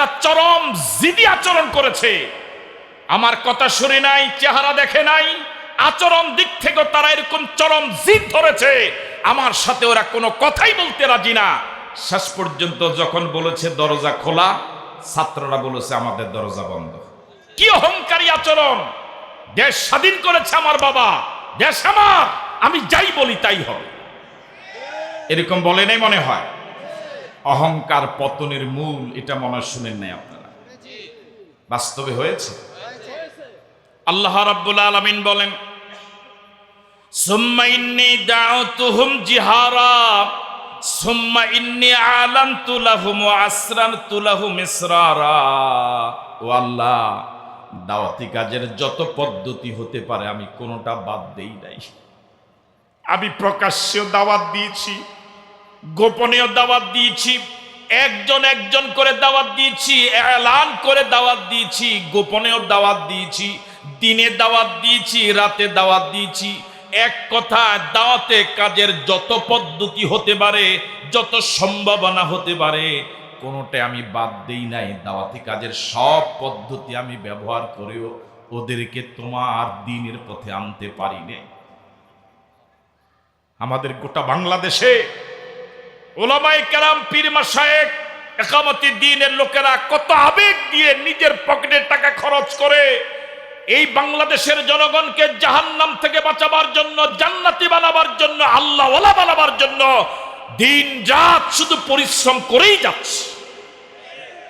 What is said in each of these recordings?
তারা চরম জিদি আচরণ করেছে। আমার কথা শুনে নাই, চেহারা দেখে নাই, আচরণ দিক থেকে তারা এরকম চরম জিদ ধরেছে। আমার সাথে ওরা কোনো কথাই বলতে রাজি না। শেষ পর্যন্ত যখন বলেছে দরজা খোলা, ছাত্ররা বলেছে আমাদের দরজা বন্ধ। কি অহংকারী আচরণ! দেশ স্বাধীন করেছে আমার বাবা, দেশ আমার, আমি যাই বলি তাই হবে, এরকম বলে নাই মনে হয়। অহংকার পতনের মূল, এটা মনে শুনেন নাই আপনারা, বাস্তবে হয়েছে। আল্লাহ রাব্বুল আলামিন বলেন, সুম্মা ইন্নী দাউতুহুম জিহারা সুম্মা ইন্নী আলানতু লাহুম ওয়া আসরারতু লাহুম ইসরারা। ও আল্লাহ, দাওয়াতি কাজের যত পদ্ধতি হতে পারে আমি কোনোটা বাদ দেই নাই। আমি প্রকাশ্যে দাওয়াত দিয়েছি, গোপনীয় দাওয়াত দিয়েছি, একজন একজন করে দাওয়াত দিয়েছি, এলান করে দাওয়াত দিয়েছি, গোপনীয় দাওয়াত দিয়েছি, দিনে দাওয়াত দিয়েছি, রাতে দাওয়াত দিয়েছি। এক কথা, দাওয়াতে কাজের যত পদ্ধতি হতে পারে, যত সম্ভাবনা হতে পারে, কোনোটা আমি বাদ দেই নাই। দাওয়াতি কাজের সব পদ্ধতি আমি ব্যবহার করেও ওদেরকে তোমার দ্বীনের পথে আনতে পারি নাই। আমাদের গোটা বাংলাদেশে ওলামায়ে কেরাম, পীর মাশায়েখ, ইকামতি দ্বীনের লোকেরা কত আবেগ দিয়ে নিজের পকেটের টাকা খরচ করে এই বাংলাদেশের জনগণকে জাহান্নাম থেকে বাঁচাবার জন্য, জান্নাতি বানাবার জন্য, আল্লাহওয়ালা বানাবার জন্য দিন রাত শুধু পরিশ্রম করেই যাচ্ছে,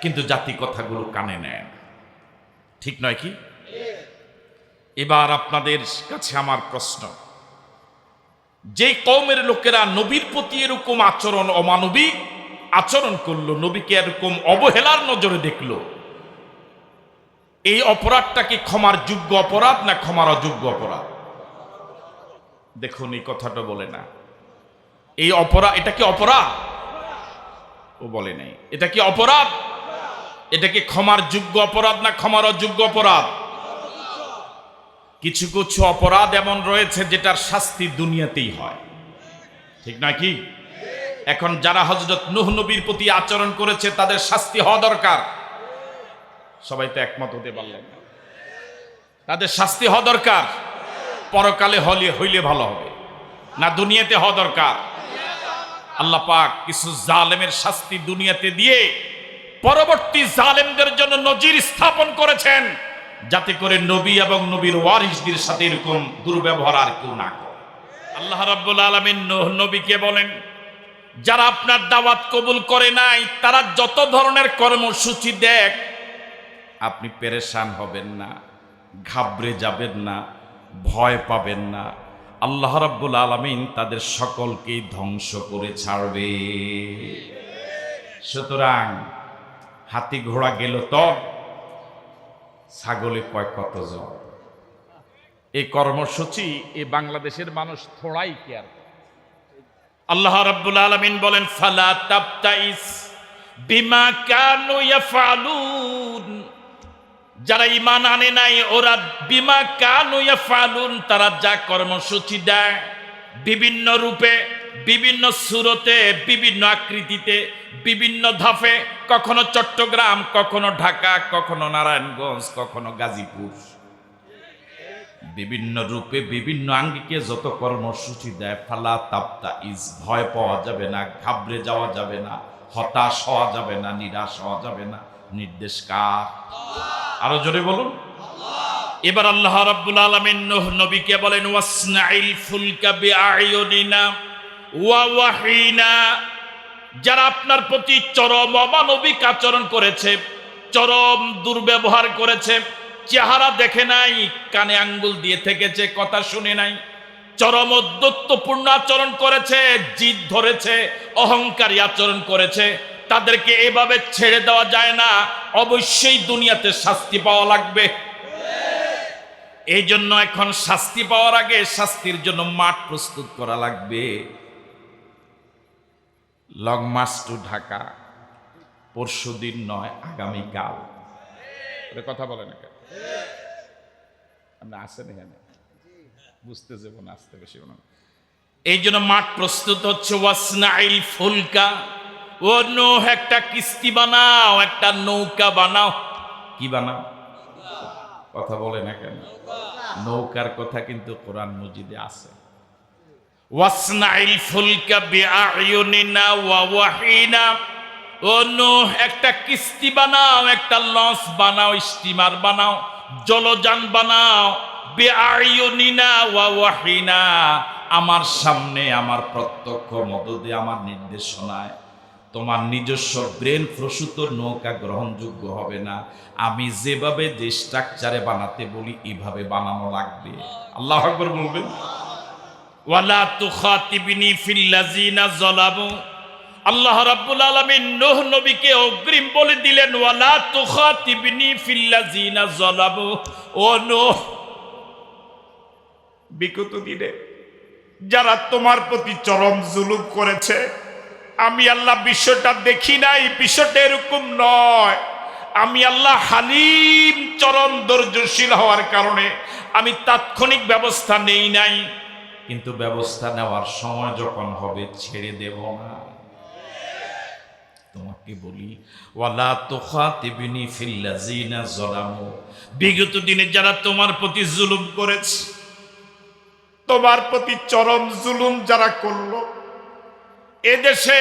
কিন্তু জাতি কথাগুলো কানে নেয় না। ঠিক নয় কি? এবার আপনাদের কাছে আমার প্রশ্ন, যে কওমের লোকেরা নবীর প্রতি এরকম আচরণ, অমানবিক আচরণ করলো, নবীকে এরকম অবহেলার নজরে দেখলো, এই অপরাধটা কি ক্ষমার যোগ্য অপরাধ না ক্ষমার অযোগ্য অপরাধ? দেখুন, এই কথাটা বলে না। এই অপরাধ, এটা কি অপরাধ? ও বলে নাই। এটা কি অপরাধ? এটা কি ক্ষমার যোগ্য অপরাধ না ক্ষমার অযোগ্য অপরাধ? কিছু কিছু অপরাধ এমন রয়েছে যেটার শাস্তি দুনিয়াতেই হয়, ঠিক না কি? এখন যারা হযরত নূহ নবীর প্রতি আচরণ করেছে তাদের শাস্তি হওয়া দরকার। সবাই তো একমত হতে পারলেন না। তাদের শাস্তি হওয়া দরকার। পরকালে হইলে ভালো হবে না দুনিয়াতে হওয়া দরকার? আল্লাহ পাক কিছু জালেমের শাস্তি দুনিয়াতে দিয়ে পরবর্তী জালেমদের জন্য নজির স্থাপন করেছেন, যাতে করে নবী এবং নবীর ওয়ারিসদের সাথে এরকম দুর্ব্যবহার আর কেউ না করে। আল্লাহ রাব্বুল আলামিন নূহ নবীকে বলেন, যারা আপনার দাওয়াত কবুল করে নাই তারা যত ধরনের কর্মসূচি দেখ, আপনি পেরেশান হবেন না, ঘাবড়ে যাবেন না, ভয় পাবেন না। আল্লাহ রাব্বুল আলামিন তাদের সকলকেই ধ্বংস করে ছাড়বে। সুতরাং হাতি ঘোড়া গেল তো, ছাগলে কয় কতজন। এই কর্মসূচি এই বাংলাদেশের মানুষ থোড়াই কেয়ার। আল্লাহ রাব্বুল আলামিন বলেন, ফালা তাবতাইস বিমা কানু ইয়াফআলুন। যারা ঈমান আনে নাই ওরা বিমা কানু ইয়াফআলুন, তারা যা কর্মসূচি দেয় বিভিন্ন রূপে, বিভিন্ন সুরতে, বিভিন্ন আকৃতিতে, বিভিন্ন ধাপে, কখনো চট্টগ্রাম, কখনো ঢাকা, কখনো নারায়ণগঞ্জ, কখনো গাজীপুর, বিভিন্ন রূপে বিভিন্ন আঙ্গিকে যত কর্মসূচি দেয়, ফালা তাবতাইস, ভয় পাওয়া যাবে না, ঘাবড়ে যাওয়া যাবে না, হতাশ হওয়া যাবে না, নিরাশ হওয়া যাবে না। নির্দেশ কার? আরো জোরে বলুন। এবার আল্লাহ রাব্বুল আলামিন নূহ নবীকে বলেন, ওয়াসনাইল ফুলকা বিআয়ুনিনা ওয়া ওয়াহিনা। যারা আপনার প্রতি চরম অমানবিক আচরণ করেছে, চরম দুর্ব্যবহার করেছে, চেহারা দেখে নাই, কানে আঙ্গুল দিয়ে থেকেছে, কথা শুনে নাই, চরম ঔদ্ধত্যপূর্ণ আচরণ করেছে, জিদ ধরেছে, অহংকারী আচরণ করেছে, তাদেরকে এভাবে ছেড়ে দেওয়া যায় না। অবশ্যই দুনিয়াতে শাস্তি পাওয়া লাগবে। এই জন্য এখন শাস্তি পাওয়ার আগে শাস্তির জন্য মাঠ প্রস্তুত করা লাগবে। লং মার্চ টু ঢাকা পরশুদিন নয়, আগামীকাল। কথা বলে না কেন? আপনি আসেন এখানে, বুঝতে যাবো না, আসতে বেশি না। এই জন্য মাঠ প্রস্তুত হচ্ছে। ওয়াসনাইল ফুলকা ও নূহ একটা কিস্তি বানাও, একটা নৌকা বানাও। কি বানাও? কথা বলে না কেন? নৌকার কথা কিন্তু কোরআন মজিদে আছে। ওয়াসনাইল ফুলকা বিআয়ুনিনা ওয়া ওয়াহিনা। ও নূহ একটা কিস্তি বানাও, একটা লঞ্চ বানাও, স্টিমার বানাও, জলযান বানাও। বিআয়ুনিনা ওয়া ওয়াহিনা, আমার সামনে আমার প্রত্যক্ষ মদদে, আমার নির্দেশনায়। তোমার নিজস্ব ব্রেন প্রসূত নৌকা গ্রহণযোগ্য হবে না। আমি যেভাবে যে স্ট্রাকচারে বানাতে বলি এইভাবে বানানো লাগবে। আল্লাহু আকবার বলবেন। ওয়ালা তুখাতিবিনি ফিল্লাযিনা যালামু। আল্লাহ রাব্বুল আলামিন নূহ নবীকে অগ্রিম বলে দিলেন, ওয়ালা তুখাতিবিনি ফিল্লাযিনা যালামু। ও নূহ, বিগত দিনে যারা তোমার প্রতি চরম জুলুম করেছে, আমি আল্লাহ বিষয়টা দেখি নাই, বিষয়টা এরকম নয়। আমি আল্লাহ হালিম, চরম ধৈর্যশীল হওয়ার কারণে আমি তাৎক্ষণিক ব্যবস্থা নেই নাই, কিন্তু ব্যবস্থা নেওয়ার সময় যখন হবে ছেড়ে দেব না। তোমাকে বলি, ওয়ালা তুখাতিবিনি ফিল্লাযিনা যালামু। বিগত দিনে যারা তোমার প্রতি জুলুম করেছে, তোমার প্রতি চরম জুলুম যারা করলো, এদেশে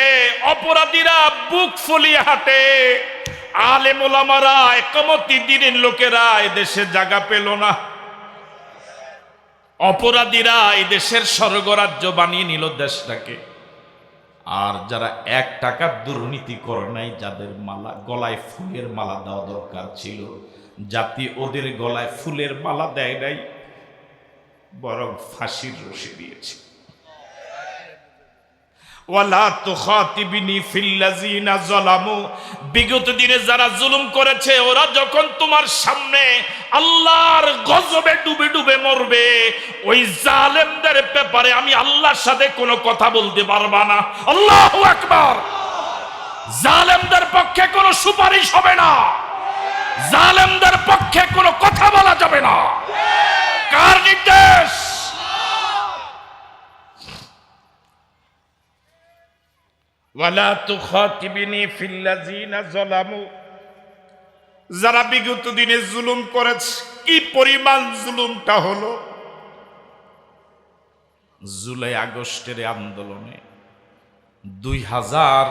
অপরাধীরা বুক ফুলিয়ে হাঁটে, আলেম ওলামারা, ইকামতি দ্বীনের লোকেরা এদেশে জায়গা পেল না। অপরাধীরা এদেশের স্বর্গরাজ্য বানিয়ে নিল দেশটাকে। আর যারা 1 টাকার দুর্নীতি করে নাই, যাদের মালা গলায় ফুলের মালা দেওয়া দরকার ছিল, জাতি ওদের গলায় ফুলের মালা দেয় নাই, বরং ফাঁসির রশি দিয়েছে। ওয়ালা তুখাতিবিনি ফিল্লাযিনা যালামু। বিগত দিনে যারা জুলুম করেছে, ওরা যখন তোমার সামনে আল্লাহর গজবে ডুবে ডুবে মরবে, ওই জালেমদের ব্যাপারে আমি আল্লাহর সাথে কোনো কথা বলতে পারবা না। আল্লাহু আকবার। জালেমদের পক্ষে কোনো সুপারিশ হবে না, জালেমদের পক্ষে কোনো কথা বলা যাবে না। কার নির্দেশ? ওয়ালা তুখাতিবিনি ফিল্লাযিনা যালামু। যারা বিগত দিনে জুলুম করেছে, কি পরিমাণ জুলুমটা হলো! জুলাই আগস্টের আন্দোলনে 2000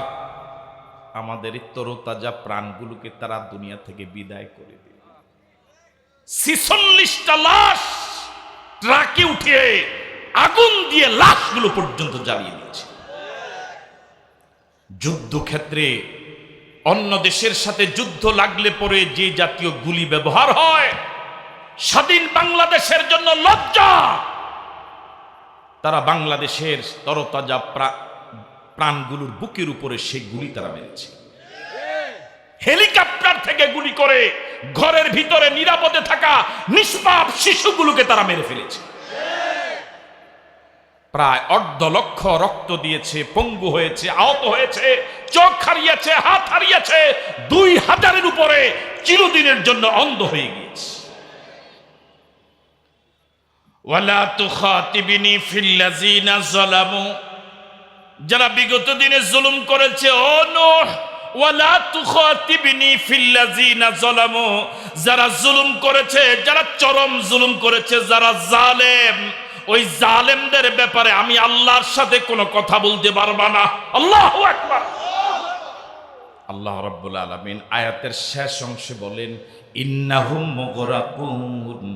আমাদের তরতাজা প্রাণগুলোকে তারা দুনিয়া থেকে বিদায় করে দিল। 46টা লাশ ট্রাকে উঠিয়ে আগুন দিয়ে লাশগুলো পর্যন্ত জ্বালিয়ে দিয়েছে। যুদ্ধক্ষেত্রে অন্য দেশের সাথে যুদ্ধ লাগলে পরে যে জাতীয় গুলি ব্যবহার হয়, স্বাধীন বাংলাদেশের জন্য লজ্জা। তারা বাংলাদেশের তরতাজা প্রাণগুলোর বুকের উপরে সেই গুলি তারা মেরেছে। হেলিকপ্টার থেকে গুলি করে ঘরের ভিতরে নিরাপদে থাকা নিষ্পাপ শিশুগুলোকে তারা মেরে ফেলেছে। প্রায় 1.5 লক্ষ রক্ত দিয়েছে, পঙ্গু হয়েছে, আহত হয়েছে, চোখ হারিয়েছে, হাত হারিয়েছে, 2000-এর উপরে চিরদিনের জন্য অন্ধ হয়ে গিয়েছে। ওয়ালা তুখাতিবিনি ফিল্লাযিনা যালামু। যারা বিগত দিনে জুলুম করেছে, ও নূহ, ওয়ালা তুখাতিবিনি ফিল্লাযিনা যালামু। যারা জুলুম করেছে, যারা চরম জুলুম করেছে, যারা জালেম, ওই জালেমদের ব্যাপারে আমি আল্লাহর সাথে কোনো কথা বলতে পারবা না। আল্লাহু আকবার। আল্লাহ রাব্বুল আলামিন আয়াতের শেষ অংশে বলেন, ইন্নাহুম মুগরাকুন।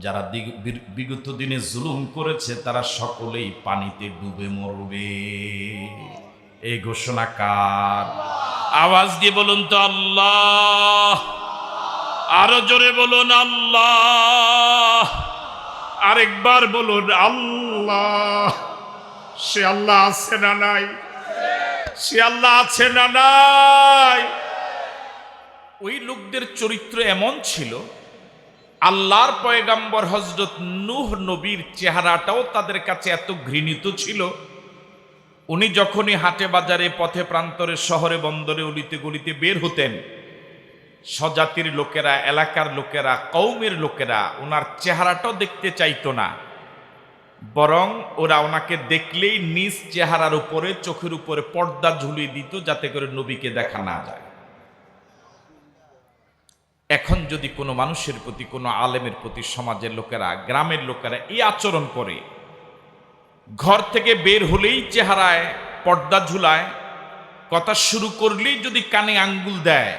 যারা বিগত দিনে জুলুম করেছে তারা সকলেই পানিতে ডুবে মরবে। এই ঘোষণা কার? আওয়াজ দিয়ে বলুন তো আল্লাহ। আরো জোরে বলুন আল্লাহ। আরেকবার বলুন আল্লাহ। সে আল্লাহ আছে না নাই? সে আল্লাহ আছে না নাই? ওই লোকদের চরিত্র এমন ছিল, আল্লাহর পয়গাম্বর হযরত নূহ নবীর চেহারাটাও তাদের কাছে এত ঘৃণিত ছিল। উনি যখনই হাটে বাজারে, পথে প্রান্তরে, শহরে বন্দরে, অলিতে গলিতে বের হতেন, স্বজাতির লোকেরা, এলাকার লোকেরা, কওমের লোকেরা ওনার চেহারাটাও দেখতে চাইতো না। বরং ওরা ওনাকে দেখলেই নিজ চেহারার উপরে, চোখের উপরে পর্দা ঝুলিয়ে দিত যাতে করে নবীকে দেখা না যায়। এখন যদি কোনো মানুষের প্রতি, কোনো আলেমের প্রতি সমাজের লোকেরা, গ্রামের লোকেরা এই আচরণ করে, ঘর থেকে বের হলেই চেহারায় পর্দা ঝুলায়, কথা শুরু করলেই যদি কানে আঙ্গুল দেয়,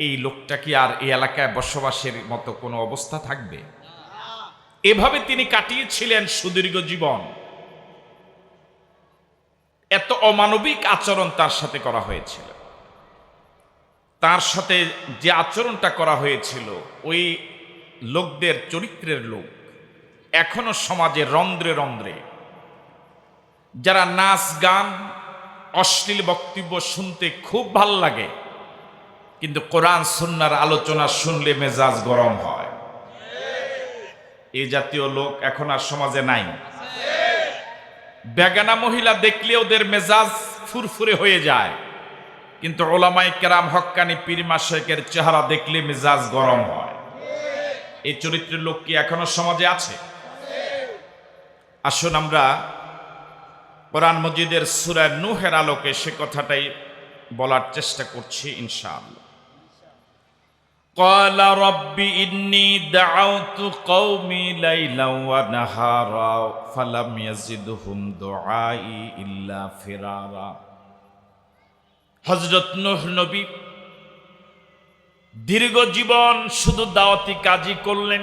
এই লোকটা কি আর এই এলাকায় বসবাসের মতো কোনো অবস্থা থাকবে? এভাবে তিনি কাটিয়েছিলেন সুদীর্ঘ জীবন। এত অমানবিক আচরণ তার সাথে করা হয়েছিল। তার সাথে যে আচরণটা করা হয়েছিল, ওই লোকদের চরিত্রের লোক এখনো সমাজে রন্ধ্রে রন্ধ্রে, যারা নাচ গান অশ্লীল বক্তব্য শুনতে খুব ভাল লাগে, কিন্তু কোরআন সুন্নাহর আলোচনা শুনলে মেজাজ গরম হয়। এই জাতীয় লোক এখন আর সমাজে নাই। বেগানা মহিলা দেখলে ওদের মেজাজ ফুরফুরে হয়ে যায়, কিন্তু ওলামায়ে কেরাম, হক্কানি পীর মাশায়েখের চেহারা দেখলে মেজাজ গরম হয়। এই চরিত্রের লোক কি এখনো সমাজে আছে? আসুন আমরা কোরআন মজিদের সূরা নূহের আলোকে সে কথাটাই বলার চেষ্টা করছি ইনশাআল্লাহ। قال رب إني دعوت قومي ليلا ونهارا فلم يزدهم دعائي إلا فرارا। হযরত নূহ নবী দীর্ঘ জীবন শুধু দাওয়াতি কাজই করলেন।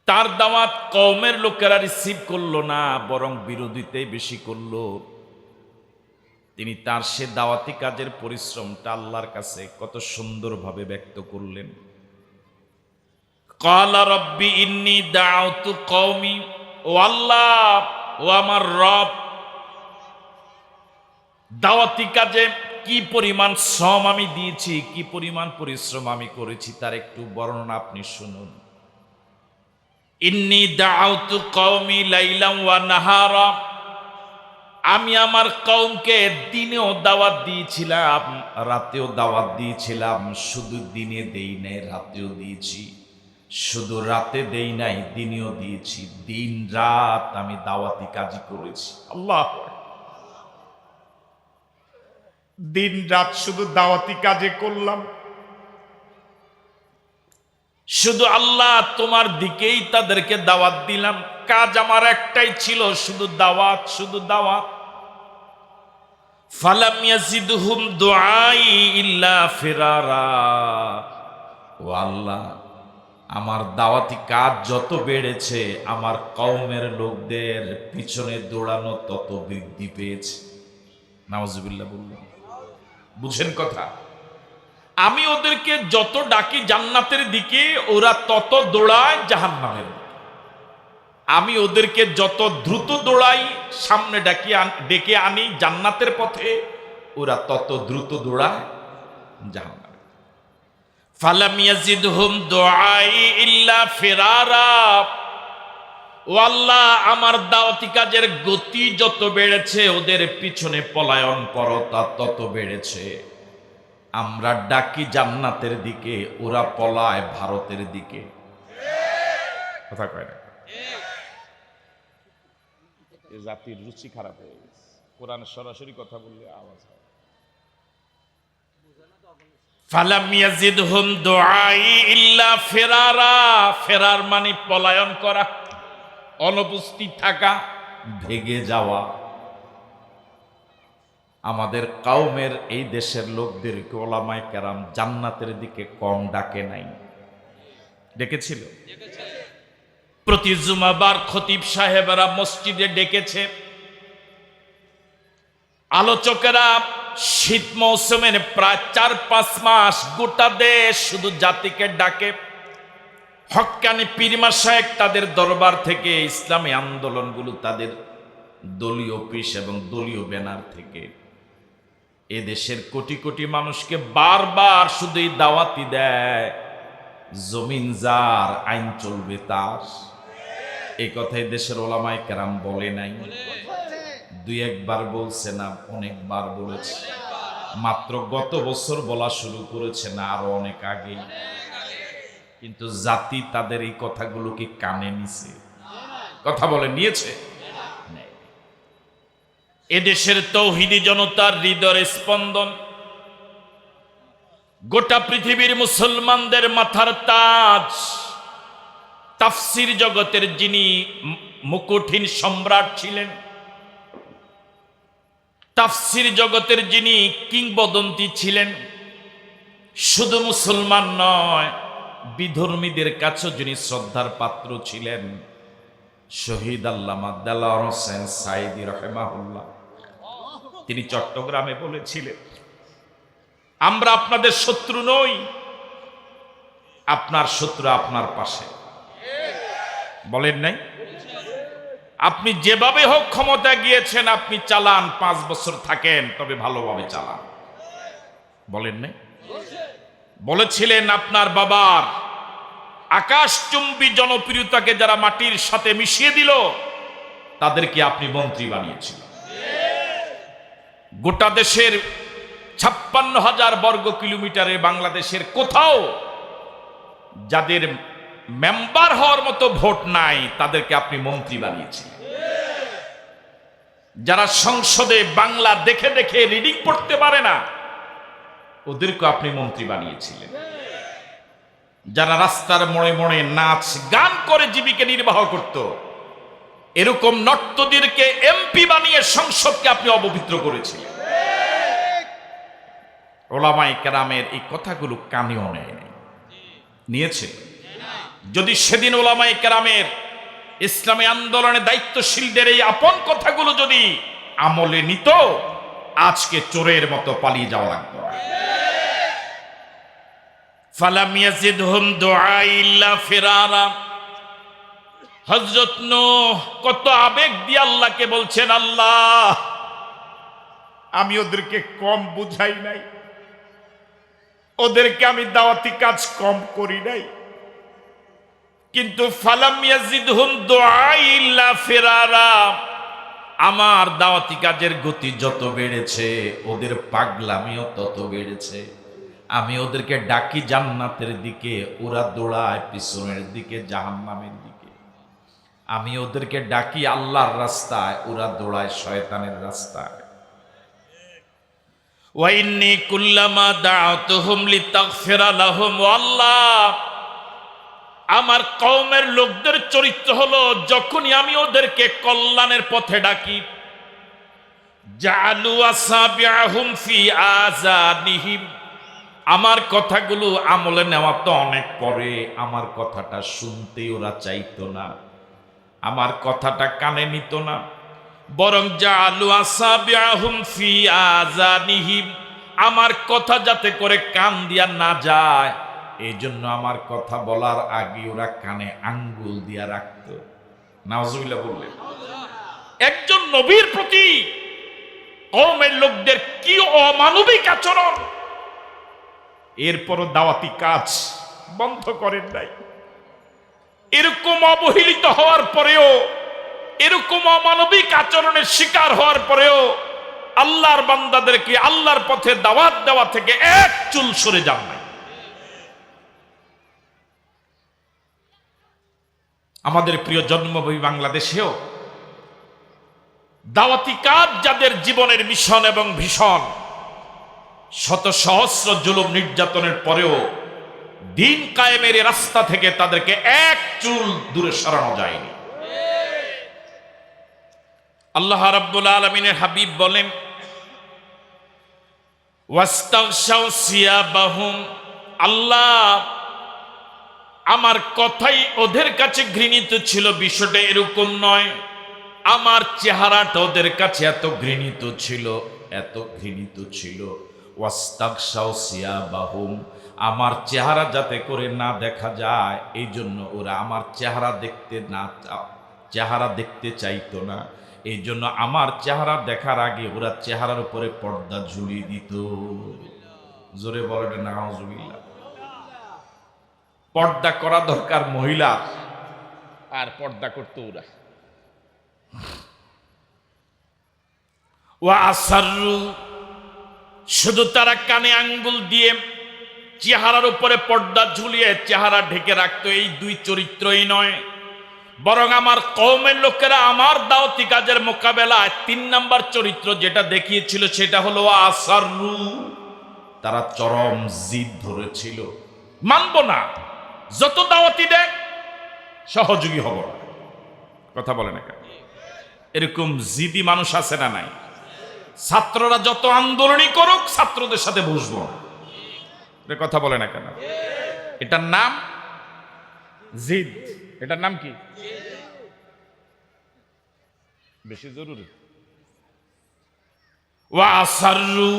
তার দাওয়াত কওমের লোকেরা রিসিভ করলো না, বরং বিরোধিতাই বেশি করলো। তিনি তার সে দাওয়াতি কাজের পরিশ্রমটা আল্লাহর কাছে কত সুন্দরভাবে ব্যক্ত করলেন। ক্বালা রব্বি ইন্নী দাউতু কওমি, ও আল্লাহ, ও আমার রব, দাওয়াতি কাজে কি পরিমাণ শ্রম আমি দিয়েছি, কি পরিমাণ পরিশ্রম আমি করেছি তার একটু বর্ণনা আপনি শুনুন। ইন্নী দাউতু কওমি লাইলাম ওয়া নাহারা, আমি আমার কওমকে দিনেও দাওয়াত দিয়েছিলাম, রাতেও দাওয়াত দিয়েছিলাম। শুধু দিনে দেই নাই, রাতেও দিয়েছি। শুধু রাতে দেই নাই, দিনেও দিয়েছি। দিন রাত আমি দাওয়াতি কাজই করেছি। আল্লাহ, দিন রাত শুধু দাওয়াতি কাজে করলাম। শুধু আল্লাহ তোমার দিকেই তাদেরকে দাওয়াত দিলাম। কাজ আমার একটাই ছিল, শুধু দাওয়াত, শুধু দাওয়াত। ফালাম ইয়াজিদহুম দুআই ইল্লা ফিরারা। ও আল্লাহ, আমার দাওয়াতি কাজ যত বেড়েছে, আমার কওমের লোকদের পিছনে দৌড়ানো তত বৃদ্ধি পেয়েছে। নাউজুবিল্লাহ বললেন। বুঝেন কথা? আমি ওদেরকে যত ডাকি জান্নাতের দিকে, ওরা তত দৌড়ায় জাহান্নামের দিকে। আমি ওদেরকে যত দ্রুত দৌড়াই, সামনে ডেকে আনি জান্নাতের পথে, ওরা তত দ্রুত দৌড়ায় জাহান্নামে। ফালাম ইয়াজিদহুম দুআই ইল্লা ফিরারা। ও আল্লাহ, আমার দাওয়াতি কাজের গতি যত বেড়েছে, ওদের পিছনে পলায়ন পরতা তত বেড়েছে। আমরা ডাকি জান্নাতের দিকে, ওরা পলায় ভারতের দিকে। কথা কয় না? এই জাতির রুচি খারাপ হয়ে গেছে। কোরআন সরাসরি কথা বললে আওয়াজ হয়। ফালাম ইয়াজিদহুম দুআই ইল্লা ফিরারা। ফেরার মানে পলায়ন করা, অনুপস্থিত থাকা, ভেগে যাওয়া। আমাদের কওমের এই দেশের লোকদেরকে ওলামায়ে কেরাম জান্নাতের দিকে কম ডাকে নাই, ডেকেছিল। প্রতি জুমাবার খতিব সাহেবেরা মসজিদে ডেকেছে। আলোচকেরা শীত মৌসুমের প্রায় 4-5 মাস গোটা দেশ শুধু জাতিকে ডাকে। হক্কানি পীর মাশায়েখ তাদের দরবার থেকে, ইসলামী আন্দোলনগুলো তাদের দলীয় অফিস এবং দলীয় ব্যানার থেকে এ দেশের কোটি কোটি মানুষকে বারবার শুধু এই দাওয়াতি দেয়, জমিন যার আইন চলবে তার। এই কথাই দেশের ওলামায়ে কেরাম বলে নাই, 2-1 বার বলছে না, অনেকবার বলেছে। মাত্র গত বছর বলা শুরু করেছে না, আরো অনেক আগেই। কিন্তু জাতি তাদের এই কথাগুলোকে কানে নিছে? কথা বলে নিয়েছে? এদেশের তৌহিদি জনতার হৃদয়ের স্পন্দন, গোটা পৃথিবীর মুসলমানদের মাথার তাজ, তাফসির জগতের যিনি মুকুটহীন সম্রাট ছিলেন, তাফসির জগতের যিনি কিংবদন্তি ছিলেন, শুধু মুসলমান নয় বিধর্মীদের কাছেও যিনি শ্রদ্ধার পাত্র ছিলেন, শহীদ আল্লামা দেলোয়ার হোসেন সাঈদী রাহিমাহুল্লাহ, তিনি চট্টগ্রামে বলেছিলেন, আমরা আপনাদের শত্রু নই, আপনার শত্রু আপনার পাশে। বলেন নাই? আপনি যেভাবে হোক ক্ষমতা গিয়েছেন, আপনি চালান, 5 বছর থাকেন, তবে ভালোভাবে চালান। বলেন নাই? বলেছিলেন আপনার বাবার আকাশচুম্বী জনপ্রিয়তাকে যারা মাটির সাথে মিশিয়ে দিল, তাদেরকে আপনি মন্ত্রী বানিয়েছিলেন। গোটা দেশের 56,000 বর্গ কিলোমিটারে বাংলাদেশের কোথাও যাদের মেম্বার হওয়ার মতো ভোট নাই, তাদেরকে আপনি মন্ত্রী বানিয়েছিলেন। যারা সংসদে বাংলা দেখে দেখে রিডিং পড়তে পারে না, ওদেরকে আপনি মন্ত্রী বানিয়েছিলেন। যারা রাস্তার মোড়ে মোড়ে নাচ গান করে জীবিকা নির্বাহ করত, এরকম নর্তকীদেরকে এমপি বানিয়ে সংসদকে আপনি অপবিত্র করেছিলেন। ওলামায়ে কেরামের এই কথাগুলো কানেও নেয় নাই, নিয়েছে? যদি সেদিন ওলামায়ে কেরামের ইসলামী আন্দোলনে দায়িত্বশীলদের এই আপন কথাগুলো যদি আমলে নিত, আজকে চোরের মতো পালিয়ে যাওয়া লাগতো না। ফালাম ইয়াজিদহুম দুআই ইল্লা ফিরারা। হযরত নূহ কত আবেগ দিয়ে আল্লাহকে বলছেন, আল্লাহ আমি ওদেরকে কম বুঝাই নাই, ওদেরকে আমি দাওয়াতি কাজ কম করি নাই, কিন্তু ফালাম ইয়াজিদহুম দুআই ইল্লা ফিরারা, আমার দাওয়াতি কাজের গতি যত বেড়েছে, ওদের পাগলামিও তত বেড়েছে। আমি ওদেরকে ডাকি জান্নাতের দিকে, ওরা দৌড়ায় পিছনের দিকে জাহান্নামের দিকে। আমি ওদেরকে ডাকি আল্লাহর রাস্তায়, ওরা দৌড়ায় শয়তানের রাস্তায়। ওয়া ইন্নী কুল্লামা দাআতুহুম লিতাগফিরা লাহুম, আল্লাহ আমার কওমের লোকদের চরিত্র হলো, যখনই আমি ওদেরকে কল্যাণের পথে ডাকি, জাআলু আসাবিআহুম ফি আযানিহিম, আমার কথাগুলো আমলে নেওয়া তো অনেক পরে, আমার কথাটা শুনতেই ওরা চাইতো না, আমার কথাটা কানে নিত না, বরং জাআলু আসাবিআহুম ফি আযানিহিম, আমার কথা যাতে করে কান দিয়া না যায়, এই জন্য আমার কথা বলার আগে ওরা কানে আঙ্গুল দিয়া রাখত। নাউজুবিল্লাহ বললেন। একজন নবীর প্রতি কওমের লোকদের কি অমানবিক আচরণ! এরপরও দাওয়াতি কাজ বন্ধ করেন নাই। এরকম অবহেলিত হওয়ার পরেও, এরকম অমানবিক আচরণের শিকার হওয়ার পরেও আল্লাহর বান্দাদেরকে আল্লাহর পথে দাওয়াত দেওয়া থেকে এক চুল সরে যান নাই। আমাদের প্রিয় জন্মভূমি বাংলাদেশেও দাওয়াতি কাজ যাদের জীবনের মিশন এবং ভীষণ, শত সহস্র জুলুম নির্যাতনের পরেও দিন কায়েমের রাস্তা থেকে তাদেরকে এক চুল দূরে সরানো যায়নি। আল্লাহ রাব্বুল আলামিনের হাবিব বলেন, ওয়াস্তাগশাউ সিয়াবাহুম, আল্লাহ আমার কথাই ওদের কাছে ঘৃণিত ছিল, বিষয়টা এরকম নয়, আমার চেহারাটা ওদের কাছে এত ঘৃণিত ছিল, এত ঘৃণিত ছিল। ওয়াস্তাগশাউ সিয়াবাহুম, আমার চেহারা যাতে করে না দেখা যায়, এই জন্য ওরা আমার চেহারা দেখতে চাইতো না। এই জন্য আমার চেহারা দেখার আগে ওরা চেহারার উপরে পর্দা ঝুলিয়ে দিত। জোরে বলেন নাউজুবিল্লাহ। পর্দা করা দরকার মহিলা, আর পর্দা করতো ওরা। ওয়া আসারু, শুধু তারা কানে আঙ্গুল দিয়ে চেহারার উপরে পর্দা ঝুলিয়ে চেহারা ঢেকে রাখতো, এই দুই চরিত্রই নয়, বরং আমার কওমের লোকেরা আমার দাওয়াতি কাজের মোকাবেলায় 3 নাম্বার চরিত্র যেটা দেখিয়েছিল সেটা হলো আসারু, তারা চরম জিদ ধরেছিল, মানব না, যত দাওয়াতি দেখ সহযোগী হব না। কথা বলে না কেন? এরকম জিদি মানুষ আছে না নাই? ছাত্ররা যত আন্দোলনই করুক ছাত্রদের সাথে বসবো না, কথা বলে না কেন? এটার নাম জিদ। এটার নাম কি? বেশি জরুরি। ওয়াসারু,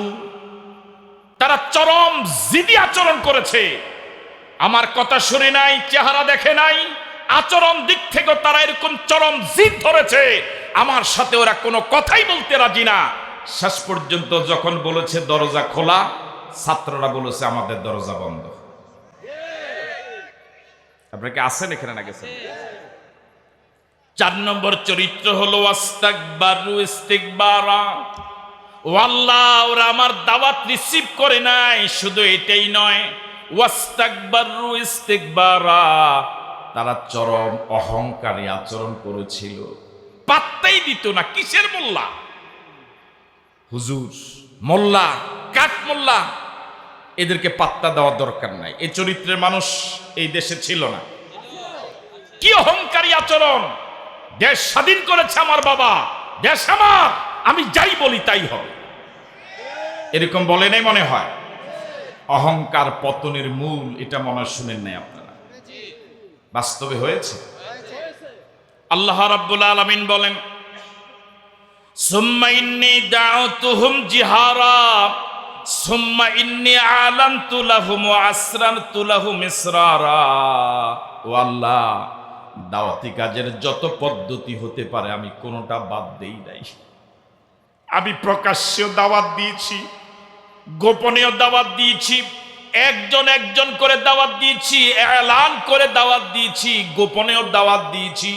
তারা চরম জিদি আচরণ করেছে, আমার কথা শুনে নাই, চেহারা দেখে নাই, আচরণ দিক থেকে তারা এরকম চরম জিদ ধরেছে, আমার সাথে ওরা কোনো কথাই বলতে রাজি না। শেষ পর্যন্ত যখন বলেছে দরজা খোলা, ছাত্ররা বলেছে আমাদের দরজা বন্ধ। আপনাকে আসেন এখানে না গেছেন? 4 নম্বর চরিত্র হলো ওয়াস্তাকবারু ইস্তিকবারা। ও আল্লাহ, ওরা আমার দাওয়াত রিসিভ করে নাই, শুধু এটাই নয়, ওয়াস্তাকবারু ইস্তিকবারা, তারা চরম অহংকারী আচরণ করেছিল, পাত্তাই দিত না। কিসের মোল্লা? হুজুর, মোল্লা, কাঠ মোল্লা, এদেরকে পাত্তা দেওয়ার দরকার নাই। এই চরিত্রের মানুষ এই দেশে ছিল না। কি অহংকারী আচরণ! দেশ স্বাধীন করেছে আমার বাবা, দেশ আমার, আমি যাই বলি তাই হবে, এরকম বলে নাই মনে হয়? অহংকার পতনের মূল, এটা মনে শুনেন নাই আপনারা? বাস্তবে হয়েছে। আল্লাহ রাব্বুল আলামিন বলেন, সুম্মা ইন্নী দাউতুহুম জিহারা সুম্মা ইন্নী আলানতু লাহুম ওয়া আসরারতু লাহুম ইসরারা। ও আল্লাহ, দাওয়াতি কাজের যত পদ্ধতি হতে পারে আমি কোনোটা বাদ দেই নাই। আমি প্রকাশ্য দাওয়াত দিয়েছি, গোপনীয় দাওয়াত দিয়েছি, একজন একজন করে দাওয়াত দিয়েছি, এলান করে দাওয়াত দিয়েছি, গোপনীয় দাওয়াত দিয়েছি,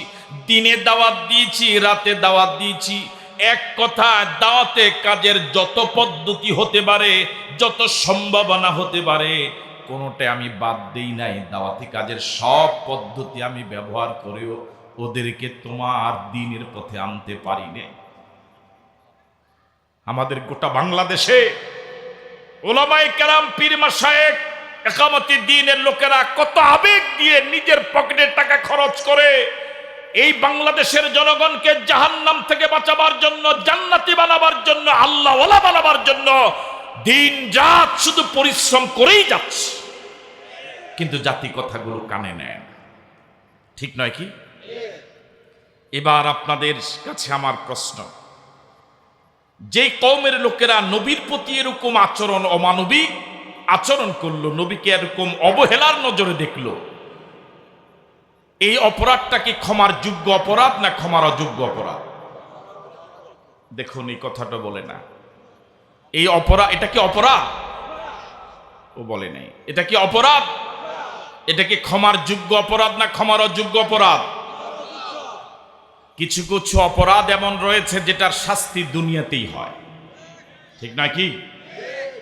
দিনে দাওয়াত দিয়েছি, রাতে দাওয়াত দিয়েছি। এক কথা, দাওয়াতে কাজের যত পদ্ধতি হতে পারে, যত সম্ভাবনা হতে পারে, কোনোটাই আমি বাদ দেই নাই। দাওয়াতি কাজের সব পদ্ধতি আমি ব্যবহার করেও ওদেরকে তোমার দ্বীনের পথে আনতে পারি নাই। আমাদের গোটা বাংলাদেশে উলামায়ে কেরাম, পীর মাশায়েখ, ইকামতি দ্বীনের লোকেরা কত আবেগ দিয়ে নিজের পকেটের টাকা খরচ করে এই বাংলাদেশের জনগণকে জাহান্নাম থেকে বাঁচাবার জন্য, জান্নাতি বানাবার জন্য, আল্লাহওয়ালা বানাবার জন্য দিন রাত শুধু পরিশ্রম করেই যাচ্ছে, কিন্তু জাতি কথাগুলো কানে নেয় না। ঠিক নয় কি? এবার আপনাদের কাছে আমার প্রশ্ন, যে কওমের লোকেরা নবীর প্রতি এরকম আচরণ, অমানবিক আচরণ করলো, নবীকে এরকম অবহেলার নজরে দেখলো, এই অপরাধটা কি ক্ষমার যোগ্য অপরাধ না ক্ষমার অযোগ্য অপরাধ? দেখুন, এই কথাটা বলে না। এই অপরাধ, এটা কি অপরাধ? ও বলে নাই। এটা কি অপরাধ? এটা কি ক্ষমার যোগ্য অপরাধ না ক্ষমার অযোগ্য অপরাধ? কিছু কিছু অপরাধ এমন রয়েছে যেটার শাস্তি দুনিয়াতেই হয়, ঠিক নয় কি?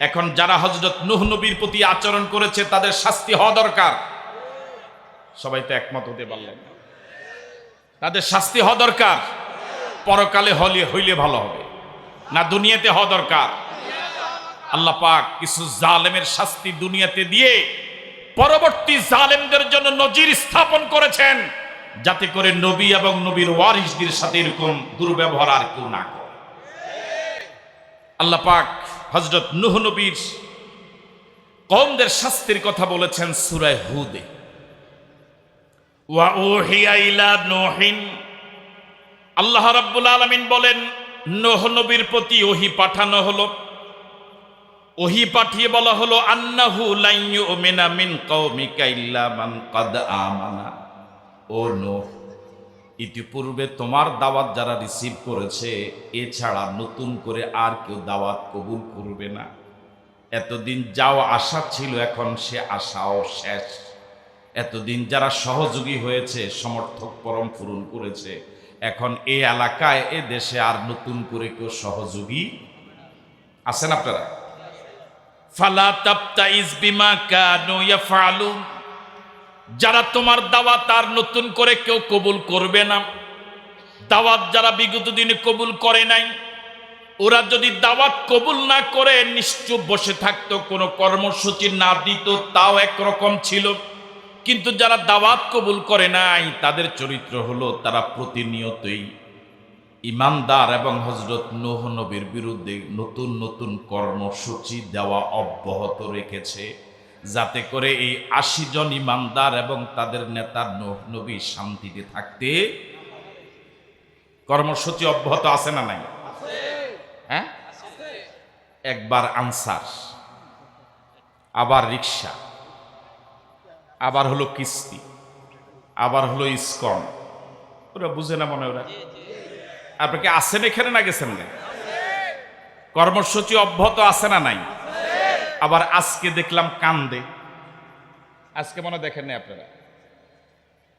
এখন যারা হযরত নূহ নবীর প্রতি আচরণ করেছে তাদের শাস্তি হওয়া দরকার। সবাই তো একমত হতে পারলেন না। তাদের শাস্তি হওয়া দরকার। পরকালে হইলে ভালো হবে না দুনিয়াতে হওয়া দরকার? আল্লাহ পাক কিছু জালেমের শাস্তি দুনিয়াতে দিয়ে পরবর্তী জালেমদের জন্য নজির স্থাপন করেছেন, যাতে করে নবী এবং নবীর ওয়ারিসদের সাথে এরকম দুর্ব্যবহার আর কেউ না করে। আল্লাহ পাক হযরত নূহ নবীর কওমদের শাস্তির কথা বলেছেন সূরা হুদে। ওয়া উহিয়া ইলা নূহিন, আল্লাহ রাব্বুল আলামিন বলেন নূহ নবীর প্রতি ওহী পাঠানো হলো। ওহী পাঠিয়ে বলা হলো, আন্নাহু লা ইউমিনা মিন কওমিকা ইল্লা মান কাদ আমানা। ও নূহ, ইতিপূর্বে তোমার দাওয়াত যারা রিসিভ করেছে এছাড়া নতুন করে আর কেউ দাওয়াত কবুল করবে না। এতদিন যাও আশা ছিল, এখন সে আশাও শেষ। এতদিন যারা সহযোগী হয়েছে, সমর্থক পরম পূরণ করেছে, এখন এই এলাকায়, এ দেশে আর নতুন করে কেউ সহযোগী আছেন আপনারা? ফালা তাবতাইজ বিমা কানু ইয়াফআলুন, যারা তোমার দাওয়াত আর নতুন করে কেউ কবুল করবে না, দাওয়াত যারা বিগত দিনে কবুল করে নাই, ওরা যদি দাওয়াত কবুল না করে নিশ্চুপ বসে থাকতো, কোনো কর্মসূচি না দিত, তাও একরকম ছিল। কিন্তু যারা দাওয়াত কবুল করে নাই, তাদের চরিত্র হলো তারা প্রতিনিয়তই ইমানদার এবং হযরত নূহ নবীর বিরুদ্ধে নতুন নতুন কর্মসূচি দেওয়া অব্যাহত রেখেছে, যাতে করে এই ৮০ জন ইমানদার এবং তাদের নেতা নূহ নবী শান্তিতে থাকতে। কর্মসূচি অব্যাহত আছে না নাই? হ্যাঁ, একবার আনসার, আবার রিক্সা, আবার হলো কিস্তি, আবার হলো ইসকন। ওরা বুঝে না মনে? ওরা আপনাকে আসেন এখানে না গেছেন না? কর্মসূচি অব্যাহত আছে না নাই? আবার আজকে দেখলাম কান্দে, আজকে মনে দেখেন না আপনারা?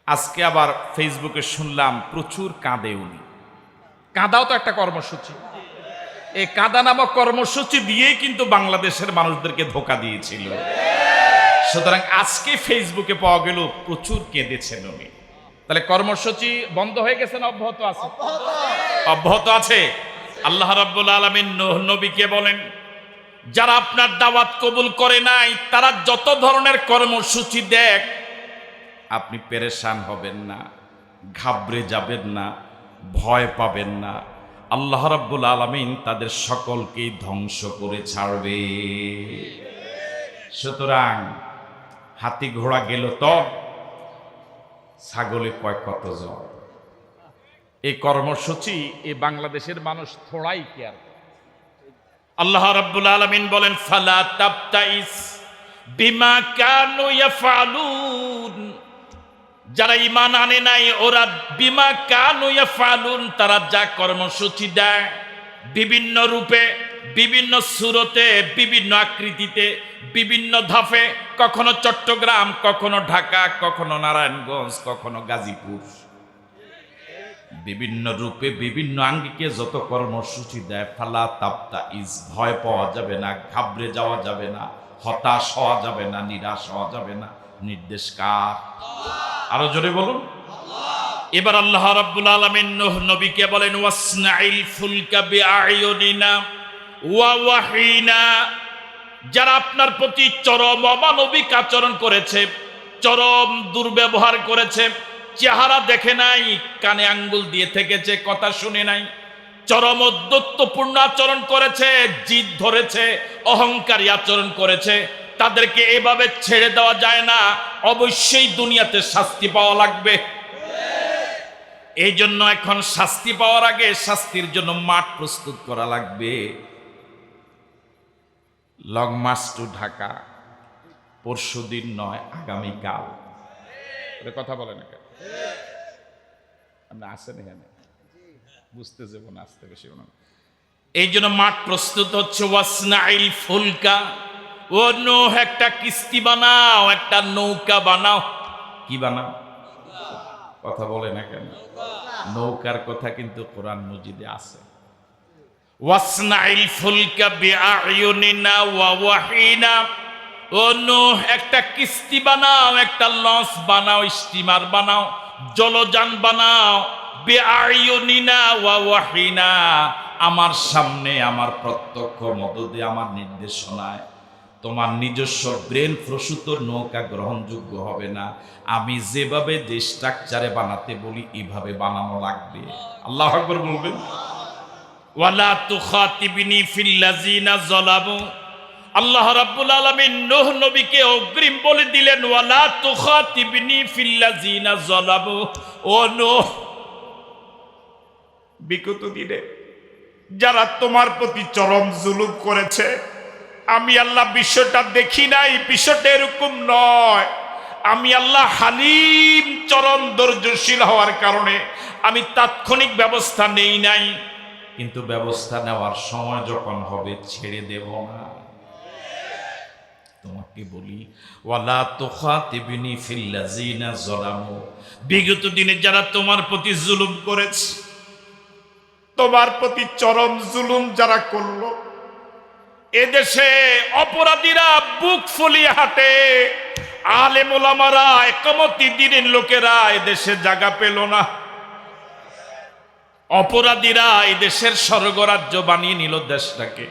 আজকে আবার ফেসবুকে শুনলাম প্রচুর কাঁদে উনি। কাঁদাও তো একটা কর্মসূচি। এই কাঁদা নামক কর্মসূচি দিয়েই কিন্তু বাংলাদেশের মানুষদেরকে ধোকা দিয়েছিল। সুতরাং আজকে ফেসবুকে পাওয়া গেল প্রচুর কেঁদেছেন উনি। তাহলে কর্মসূচি বন্ধ হয়ে গেছে না অব্যাহত আছে? অব্যাহত আছে। আল্লাহ রাব্বুল আলামিন নূহ নবীকে বলেন, যারা আপনার দাওয়াত কবুল করে নাই, তারা যত ধরনের কর্মসূচি দেখ, আপনি পেরেশান হবেন না, ঘাবড়ে যাবেন না, ভয় পাবেন না। আল্লাহ রাব্বুল আলামিন তাদের সকলকেই ধ্বংস করে ছাড়বে। সুতরাং হাতি ঘোড়া গেল তো, ছাগলে কয় কত জন। এই কর্মসূচি এই বাংলাদেশের মানুষ থোড়াই কেয়ার করে। আল্লাহ রাব্বুল আলামিন বলেন, ফালা তাবতাইস বিমা কানু ইয়াফআলুন, যারা ঈমান আনে নাই, ওরা বিমা কানু ইয়াফআলুন, তারা যা কর্মসূচি দেয় বিভিন্ন রূপে, বিভিন্ন সুরতে, বিভিন্ন আকৃতিতে, বিভিন্ন ধাপে, কখনো চট্টগ্রাম, কখনো ঢাকা, কখনো নারায়ণগঞ্জ, কখনো গাজীপুর, বিভিন্ন রূপে বিভিন্ন আঙ্গিকে যত কর্মসূচি দেয়, ফালা তাবতাইজ, ভয় পাওয়া যাবে না, ঘাবড়ে যাওয়া যাবে না, হতাশ হওয়া যাবে না, নিরাশ হওয়া যাবে না। নির্দেশ কার? আরো জোরে বলুন। এবার আল্লাহ রাব্বুল আলামিন নূহ নবীকে বলেন, ওয়াসনাইল ফুলকা বিআয়ুনিনা ওয়া ওয়াহিনা, যারা আপনার প্রতি চরম অমানবিক আচরণ করেছে, চরম দুর্ব্যবহার করেছে, চেহারা দেখে নাই, কানে আঙ্গুল দিয়ে থেকেছে, কথা শুনে নাই, চরম অদ্যত্বপূর্ণ আচরণ করেছে, জিদ ধরেছে, অহংকারী আচরণ করেছে, তাদেরকে এভাবে ছেড়ে দেওয়া যায় না, অবশ্যই দুনিয়াতে শাস্তি পাওয়া লাগবে। এই জন্য এখন শাস্তি পাওয়ার আগে শাস্তির জন্য মাঠ প্রস্তুত করা লাগবে। লং মার্চ টু ঢাকা পরশুদিন নয়, আগামীকাল। কথা বলে না কেন? আপনি আসেন এখানে, বুঝতে যাব না, আসতে বেশি। এই জন্য মাঠ প্রস্তুত হচ্ছে। ওয়াসনাইল ফুলকা, ও নূহ একটা কিস্তি বানাও, একটা নৌকা বানাও। কি বানাও? কথা বলে না কেন? নৌকার কথা কিন্তু কোরআন মজিদে আছে। ওয়াসনাইল ফুলকা বিআয়ুনিনা ওয়া ওয়াহিনা, ও নূহ একটা কিস্তি বানাও, একটা লঞ্চ বানাও, স্টিমার বানাও, জলযান বানাও। বিআয়ুনিনা ওয়া ওয়াহিনা, আমার সামনে, আমার প্রত্যক্ষ মদদে, আমার নির্দেশনায়। তোমার নিজস্ব ব্রেন প্রসূত নৌকা গ্রহণযোগ্য হবে না। আমি যেভাবে যে স্ট্রাকচারে বানাতে বলি এইভাবে বানানো লাগবে। আল্লাহু আকবার বলবেন। ওয়ালা তুখাতিবনি ফিল্লাযিনা যালামু, আল্লাহ রাব্বুল আলামিন নূহ নবীকে অগ্রিম বলে দিলেন, ওয়ালা তুখাতিবনি ফিল্লাযিনা যালামু, ও নূহ, বিগত দিনে যারা তোমার প্রতি চরম জুলুম করেছে, আমি আল্লাহ বিষয়টা দেখি নাই, বিষয়টা এরকম নয়। আমি আল্লাহ হালিম, চরম ধৈর্যশীল হওয়ার কারণে আমি তাৎক্ষণিক ব্যবস্থা নেই নাই, কিন্তু ব্যবস্থা নেওয়ার সময় যখন হবে ছেড়ে দেব না। তোমাকে বলি, ওয়ালা তুখাতিবনি ফিল্লাযিনা যালামু, বিগত দিনে যারা তোমার প্রতি জুলুম করেছে, তোমার প্রতি চরম জুলুম যারা করলো, এদেশে অপরাধীরা বুক ফুলিয়ে হাঁটে, আলেম ওলামারা ইকামতি দ্বীনের লোকেরা এদেশে জায়গা পেল না। অপরাধীরা এদেশের স্বর্গরাজ্য বানিয়ে নিল দেশটাকে।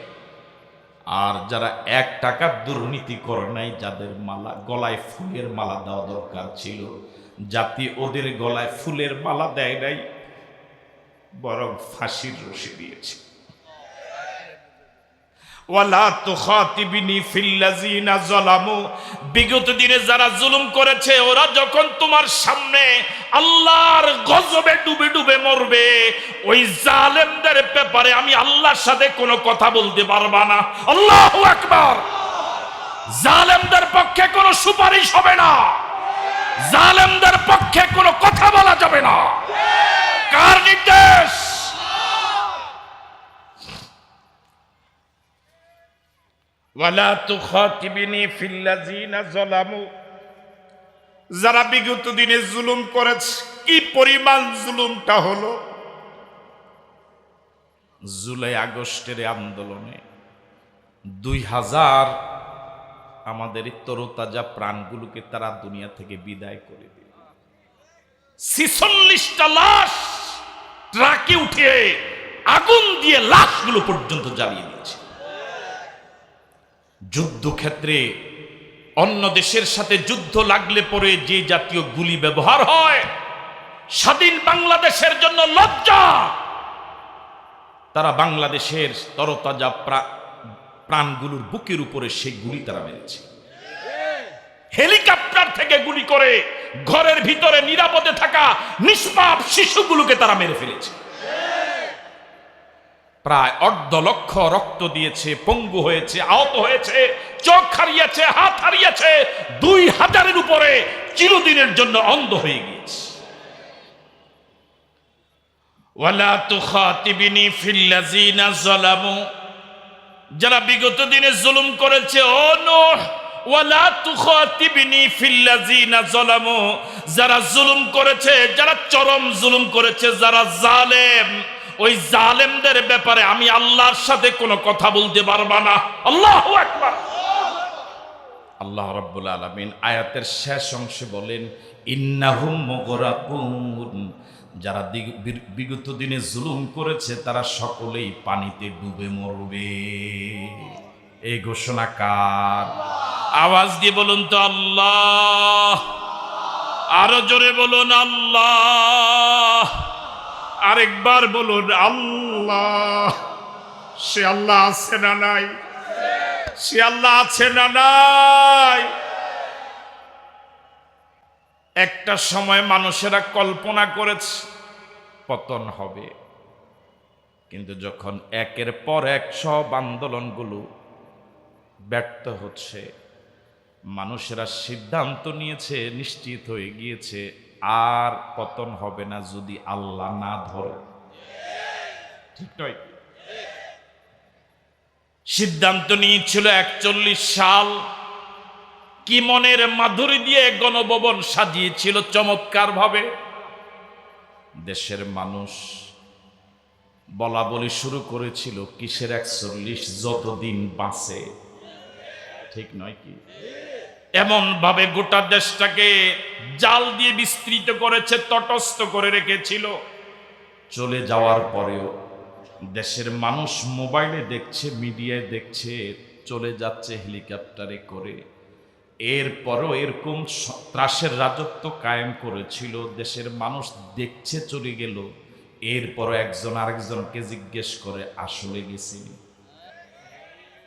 আর যারা 1 টাকার দুর্নীতি করে নাই, যাদের মালা গলায় ফুলের মালা দেওয়া দরকার ছিল, জাতি ওদের গলায় ফুলের মালা দেয় নাই, বরং ফাঁসির রশি দিয়েছে। ওয়ালা তুখাতিবিনি ফিল্লাযিনা যালামু, বিগত দিনে যারা জুলুম করেছে ওরা যখন তোমার সামনে আল্লাহর গজবে ডুবে ডুবে মরবে, ওই জালেমদের ব্যাপারে আমি আল্লাহর সাথে কোনো কথা বলতে পারবা না। আল্লাহু আকবার। জালেমদের পক্ষে কোনো সুপারিশ হবে না, জালেমদের পক্ষে কোনো কথা বলা যাবে না। কার নির্দেশ? ওয়ালা তুখাতিবিনি ফিল্লাযিনা যালামু, যারা বিগত দিনে জুলুম করেছে। কি পরিমাণ জুলুমটা হলো! জুলাই আগস্টের আন্দোলনে 2000 আমাদের তরতাজা প্রাণগুলোকে তারা দুনিয়া থেকে বিদায় করে দিল। 46টা লাশ ট্রাকে উঠিয়ে আগুন দিয়ে লাশগুলো পর্যন্ত জ্বালিয়ে দিয়েছে। যুদ্ধক্ষেত্রে অন্য দেশের সাথে যুদ্ধ লাগলে পরে যে জাতীয় গুলি ব্যবহার হয়, স্বাধীন বাংলাদেশের জন্য লজ্জা। তারা বাংলাদেশের তরতাজা প্রাণগুলোর বুকের উপরে সেই গুলি তারা মেরেছে। হেলিকপ্টার থেকে গুলি করে ঘরের ভিতরে নিরাপদে থাকা নিষ্পাপ শিশুগুলোকে তারা মেরে ফেলেছে। প্রায় 1.5 লক্ষ রক্ত দিয়েছে, পঙ্গু হয়েছে, আহত হয়েছে, চোখ হারিয়েছে, হাত হারিয়েছে, 2000-এর উপরে চিরদিনের জন্য অন্ধ হয়ে গিয়েছে। ওয়ালা তুখাতিবিনি ফিল্লাযিনা যালামু, যারা বিগত দিনে জুলুম করেছে। ও নূহ, ওয়ালা তুখাতিবিনি ফিল্লাযিনা যালামু, যারা জুলুম করেছে, যারা চরম জুলুম করেছে, যারা জালেম, ওই জালেমদের ব্যাপারে আমি আল্লাহর সাথে কোনো কথা বলতে পারবা না। আল্লাহু আকবার। আল্লাহ রাব্বুল আলামিন আয়াতের শেষ অংশে বলেন, ইন্নাহুম মুগরাকুন, যারা বিগত দিনে জুলুম করেছে তারা সকলেই পানিতে ডুবে মরবে। এই ঘোষণা কার? আওয়াজ দিয়ে বলুন তো আল্লাহ। আরো জোরে বলুন আল্লাহ। আরেকবার বলুন আল্লাহ। সে আল্লাহ আছে না নাই? সে আল্লাহ আছে না নাই? একটা সময় মানুষেরা কল্পনা করেছে পতন হবে, কিন্তু যখন একের পর এক সব আন্দোলনগুলো ব্যর্থ হচ্ছে, মানুষেরা সিদ্ধান্ত নিয়েছে, নিশ্চিত হয়ে গিয়েছে আর পতন হবে না যদি আল্লাহ না ধরে। ঠিক নয়? সিদ্ধান্ত নিয়েছিল 41 সাল। কি মনের মাধুরী দিয়ে গণভবন সাজিয়েছিল চমৎকার ভাবে। দেশের মানুষ বলা বলি শুরু করেছিল কিসের 41, যতদিন বাঁচে। ঠিক নয় কি? এমন ভাবে গোটা দেশটাকে জাল দিয়ে বিস্তৃত করেছে, তটস্থ করে রেখেছিল। চলে যাওয়ার পরেও দেশের মানুষ মোবাইলে দেখছে, মিডিয়ায় দেখছে, চলে যাচ্ছে হেলিকপ্টারে করে। এরপরও এরকম ত্রাসের রাজত্ব কায়েম করেছিল। দেশের মানুষ দেখছে, চলে গেল। এরপরও একজন আরেকজনকে জিজ্ঞেস করে, আসলে গেছি?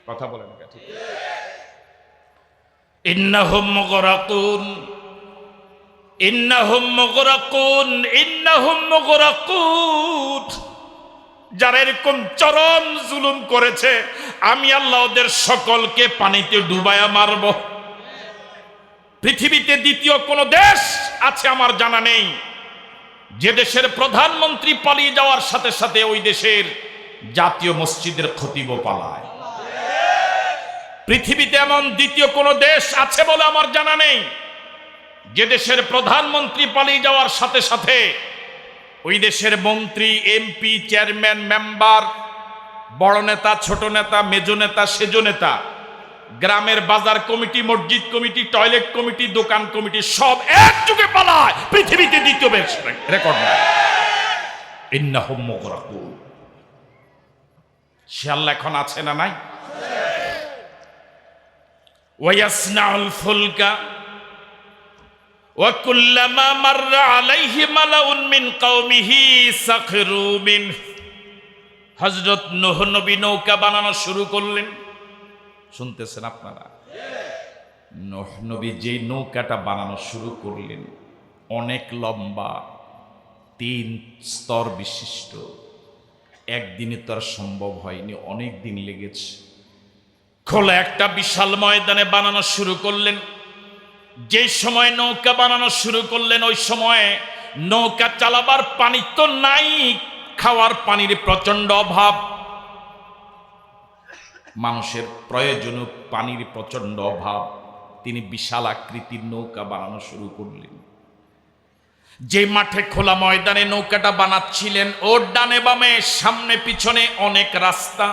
কথা বলেন না? ঠিক। ইন্নাহুম মুগরাকুন, ইন্নাহুম মুগরাকুন, ইন্নাহুম মুগরাকুন। যারা এরকম চরম জুলুম করেছে, আমি আল্লাহ ওদের সকলকে পানিতে ডুবায়া মারব। পৃথিবীতে দ্বিতীয় কোন দেশ আছে আমার জানা নেই যে দেশের প্রধানমন্ত্রী পালিয়ে যাওয়ার সাথে সাথে ওই দেশের জাতীয় মসজিদের খতিবও পালায়। পৃথিবীতে এমন দ্বিতীয় কোন দেশ আছে বলে আমার জানা নেই যে দেশের প্রধানমন্ত্রী পালিয়ে যাওয়ার সাথে সাথে ওই দেশের মন্ত্রী, এমপি, চেয়ারম্যান, মেম্বার বড় নেতা, ছোট নেতা, মেজো নেতা, সেজো নেতা, গ্রামের বাজার কমিটি, মসজিদ কমিটি, টয়লেট কমিটি, দোকান কমিটি সব একযোগে পালায়, পৃথিবীতে দ্বিতীয় রেকর্ড নাই। ইন্নাহুম মুগরাকুন। সে আল্লাহ এখন আছে না নাই? ওয়ায়াসনাউল ফুলকা ওয়া কুল্লামা মাররা আলাইহি মালাউন মিন কওমিহি সাখিরু মিন। হযরত নূহ নবী নৌকা বানানো শুরু করলেন। শুনতেছেন আপনারা? নূহ নবী যে নৌকাটা বানানো শুরু করলেন অনেক লম্বা, 3 স্তর বিশিষ্ট। একদিনে তো আর সম্ভব হয়নি, অনেক দিন লেগেছে। খোলা একটা বিশাল ময়দানে বানানো শুরু করলেন। যে সময় নৌকা বানানো শুরু করলেন ওই সময় নৌকা চালাবার পানি তো নাই, খাওয়ার পানির প্রচন্ড অভাব, মানুষের প্রয়োজনীয় পানির প্রচন্ড অভাব। তিনি বিশাল আকৃতির নৌকা বানানো শুরু করলেন। যে মাঠে খোলা ময়দানে নৌকাটা বানাচ্ছিলেন ওর ডানে বামে সামনে পিছনে অনেক রাস্তা,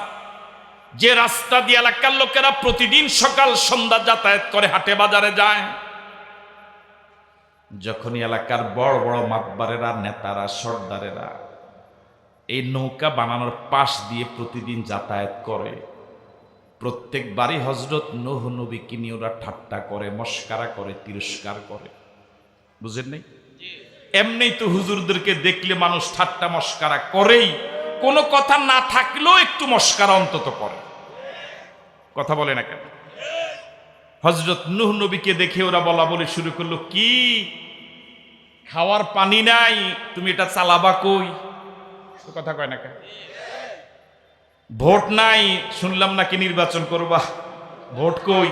যে রাস্তা দিয়ে এলাকার লোকেরা প্রতিদিন সকাল সন্ধ্যা যাতায়াত করে, হাটে বাজারে যায়। যখনই এলাকার বড় বড় মাতবারেরা, নেতারা, সর্দারেরা এই নৌকা বানানোর পাশ দিয়ে প্রতিদিন যাতায়াত করে, প্রত্যেকবারই হযরত নূহ নবীকে নিয়ে ওরা ঠাট্টা করে, মস্কারা করে, তিরস্কার করে। বুঝেন নাই? এমনি তো হুজুরদেরকে দেখলে মানুষ ঠাট্টা মস্কারা করেই, কোনো কথা না থাকলেও একটু মস্কারা অন্তত করে। কথা বলে না কেন? হযরত নূহ নবীকে দেখে ওরা বলা বলে শুরু করলো, কি খাওয়ার পানি নাই, তুমি এটা চালাবা কই? কথা কয় না কেন? ভোট নাই, শুনলাম নাকি নির্বাচন করবা, ভোট কই?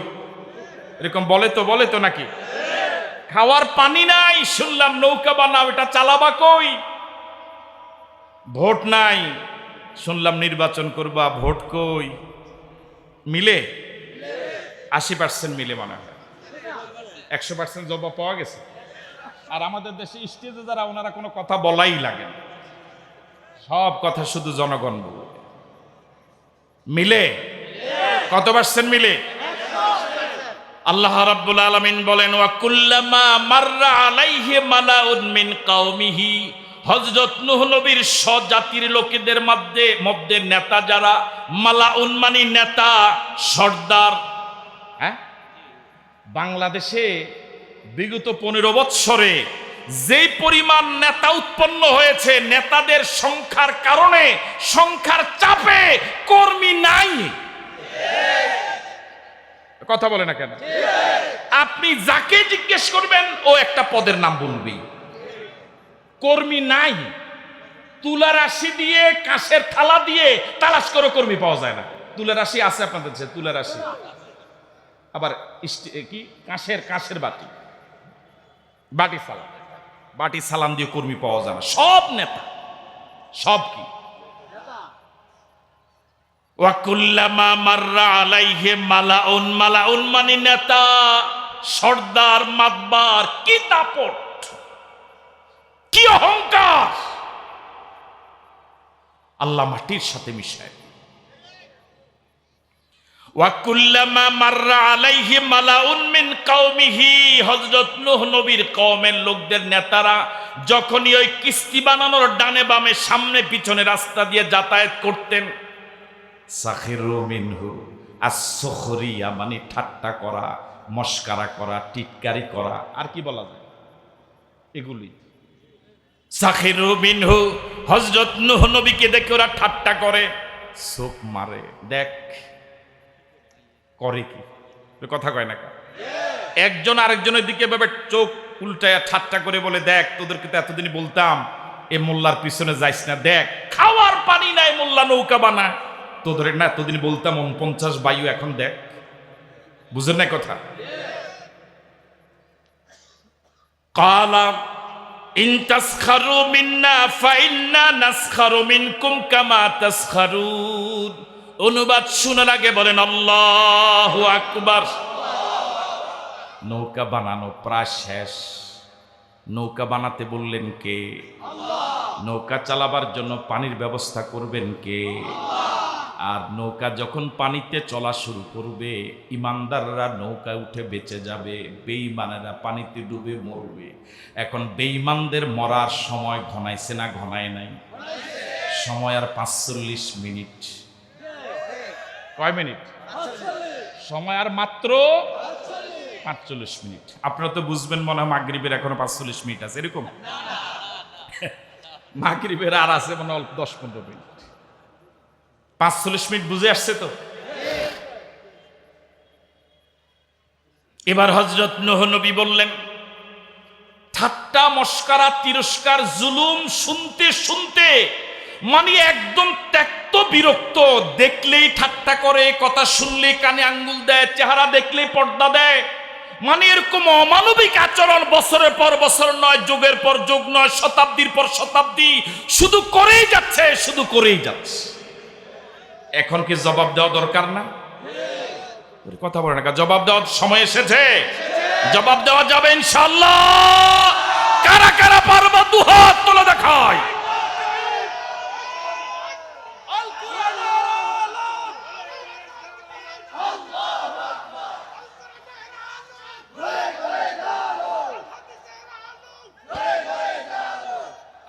এরকম বলে তো নাকি? খাওয়ার পানি নাই, শুনলাম নৌকা বানাও, এটা চালাবা কই? ভোট নাই, শুনলাম নির্বাচন করবা, ভোট কই? মিলে 80% মিলে মনে হয়, 100% জবাব পাওয়া গেছে। আর আমাদের দেশে স্টেজে যারা, ওনারা কোনো কথা বলাই লাগে না, সব কথা শুধু জনগণ বলবে। মিলে কত পার্সেন্ট মিলে? আল্লাহ রাব্বুল আলামিন বলেন, ওয়া কুল্লামা মাররা আলাইহি মালাউন মিন কওমিহি। হযরত নূহ নবীর স্বজাতির লোকেদের মধ্যে নেতা যারা, মালাউন মানে নেতা, সর্দার। হ্যাঁ, বাংলাদেশে বিগত 15 বৎসরে যেই পরিমাণ নেতা উৎপন্ন হয়েছে, নেতাদের সংখ্যার কারণে, সংখ্যার চাপে কর্মী নাই। কথা বলে না কেন? আপনি যাকে জিজ্ঞেস করবেন ও একটা পদের নাম বলবেই। কর্মী নাই। তুলা রাশি দিয়ে, কাঁসের থালা দিয়ে তালাশ করে কর্মী পাওয়া যায় না। তুলা রাশি আছে আপনাদের কাছে? তুলা রাশি, আবার কি কাঁসের বাটি সালাম দিয়ে কর্মী পাওয়া যায় না। সব নেতা, সব কি? ওয়া কুল্লামা মাররা আলাইহি মালাউন। মালাউন মানে নেতা, সর্দার, মাতবার। কি দাপট, কি অহংকার! আল্লাহ মাটির সাথে মিশায়। ওয়া কুল্লামা মাররা আলাইহি মালাউন মিন কওমিহি। হযরত নূহ নবীর কওমের লোকদের নেতারা যখনই ওই কিস্তি বানানোর ডানে বামে সামনে পিছনে রাস্তা দিয়ে যাতায়াত করতেন, সাখিরু মিনহু। আস-সুখরিয়া মানে ঠাট্টা করা, মস্কারা করা, টিটকারি করা, আর কি বলা যায়, এগুলি। সাখিরু মিনহু। হযরত নূহ নবীকে দেখে ওরা ঠাট্টা করে, চোখ মারে, দেখ করে কি। কথা কয় না? একজন আরেকজনের দিকে ভাবে চোখ উল্টায়া ঠাট্টা করে বলে, দেখ তোদেরকে তো এতদিন বলতাম এ মোল্লার পিছনে যাইস না, দেখ খাওয়ার পানি নাই, মোল্লা নৌকা বানায়, তোদের না এতদিন বলতাম 49 বায়ু, এখন দেখ। বুঝেন না কথা? কালা ইন তাসখারু মিন্না ফাইন্না নাসখারু মিনকুম কামা তাসখারুন। অনুবাদ শোনার আগে বলেন আল্লাহু আকবার। নৌকা বানানো প্রায় শেষ। নৌকা বানাতে বললেন কে? আল্লাহ। নৌকা চালাবার জন্য পানির ব্যবস্থা করবেন কে? আল্লাহ। আর নৌকা যখন পানিতে চলা শুরু করবে, ইমানদাররা নৌকায় উঠে বেঁচে যাবে, বেঈমানেরা পানিতে ডুবে মরবে। এখন বেঈমানদের মরার সময় ঘনাইছে না ঘনায় নাই? সময় আর 45 মিনিট। কয় মিনিট সময়? আর মাত্র 45 মিনিট। আপনারা তো বুঝবেন মনে হয় মাগরিবের এখনো 45 মিনিট আছে, এরকম? মাগরিবের আর আছে মনে হয় 10-15 মিনিট। 45 মিনিট বুঝে আসছে তো? এবার হযরত নূহ নবী বললেন, ঠাট্টা মস্করা তিরস্কার জুলুম শুনতে শুনতে মানে একদম ত্যক্ত বিরক্ত। দেখলেই ঠাট্টা করে, কথা শুনলেই কানে আঙ্গুল দেয়, চেহারা দেখলেই পর্দা দেয়। মানে এরকম অমানবিক আচরণ বছরের পর বছর নয়, যুগের পর যুগ নয়, শতাব্দীর পর শতাব্দী শুধু করেই যাচ্ছে, শুধু করেই যাচ্ছে। এখন কি জবাব দেওয়া দরকার না? কথা বলে না, জবাব দেওয়ার সময় এসেছে। জবাব দেওয়া যাবে ইনশাআল্লাহ। কারা কারা পারবা দুহাত তুলে দেখায়।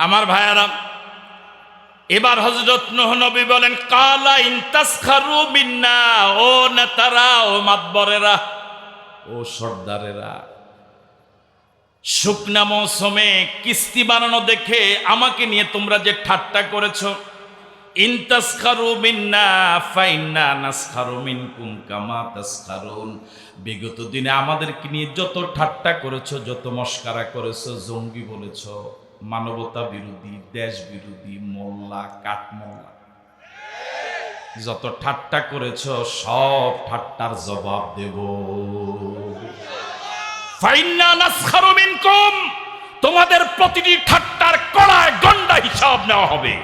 আমার ভাইয়ারা, এবার হযরত নূহ নবী বলেন, কালা ইন তাসখারু মিন্না, ও নেতারা, ও মাতবরেরা, ও সর্দারেরা, শুকনা মৌসুমে কিস্তি বানানো দেখে আমাকে নিয়ে তোমরা যে ঠাট্টা করেছো, ইন তাসখারু মিন্না ফাইন্না নাসখারু মিনকুম কামা তাসখারুন। বিগত দিনে আমাদেরকে নিয়ে যত ঠাট্টা করেছো, যত মস্কারা করেছো, জঙ্গি বলেছো, মানবতা বিরোধী, দেশ বিরোধী, মোল্লা, কাঠমোল্লা, যত ঠাট্টা করেছো সব ঠাট্টার জবাব দেব। ফাইন্না নাসখারু মিনকুম, তোমাদের প্রতিটি ঠাট্টার কড়ায় গন্ডা হিসাব নেওয়া হবে।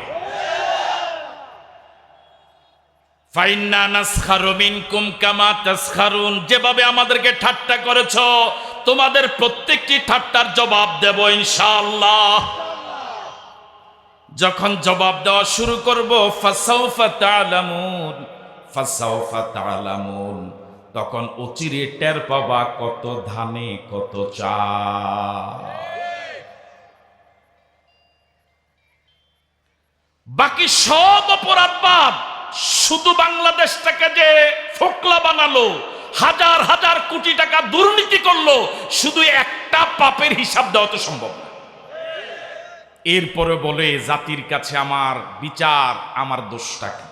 ফাইন্না নাসখারু মিনকুম কামা তাসখারুন, যেভাবে আমাদেরকে ঠাট্টা করেছো তোমাদের প্রত্যেকটি ঠাট্টার জবাব দেব ইনশাআল্লাহ। যখন জবাব দেওয়া শুরু করব, ফাসাউফা তা'লামুন, ফাসাউফা তা'লামুন, তখন অচিরে টের পাবা কত ধানে কত চাল। বাকি সব অপরাধ বাদ, শুধু বাংলাদেশটাকে যে ফোকলা বানালো, হাজার হাজার কোটি টাকা দুর্নীতি করলো, শুধু একটা পাপের হিসাব দেওয়া তো সম্ভব না। এরপরে বলে জাতির কাছে আমার বিচার, আমার দোষটা কি?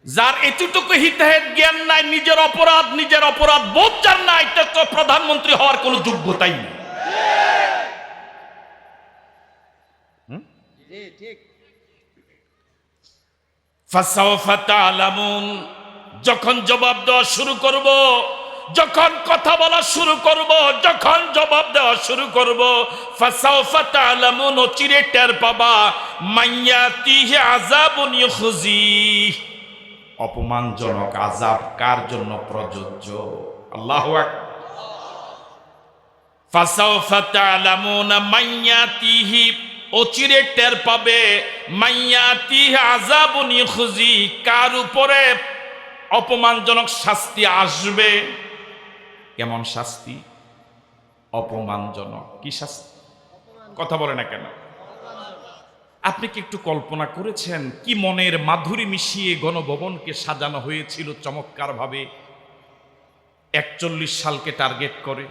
যার এতটুকু হিতাহিত জ্ঞান নাই, নিজের অপরাধ বোধ যার নাই, তা তো প্রধানমন্ত্রী হওয়ার কোনো যোগ্যতাই নেই। ফাসাউফা তা'লামুন, যখন জবাব দেওয়া শুরু করব, যখন কথা বলা শুরু করব, যখন জবাব দেওয়া শুরু করব, ফাসাউফা তা'লামুন, চিরে টের পাবা, মাইয়াতিহি আযাবুন ইউখজি, অপমানজনক আযাব কার জন্য প্রযোজ্য। আল্লাহু আকবার। ফাসাউফা তা'লামুন মাইয়াতিহি, অচিরে টের পাবে, মাইয়াতিহি আযাবুন ইউখজি, কার উপরে অপমানজনক শাস্তি আসবে। কেমন শাস্তি? অপমানজনক। কি শাস্তি? কথা বলে না কেন? আপনি কি একটু কল্পনা করেছেন কি মনের মাধুরী মিশিয়ে গণভবনকে সাজানো হয়েছিল চমৎকার ভাবে, 41 সালকে টার্গেট করে।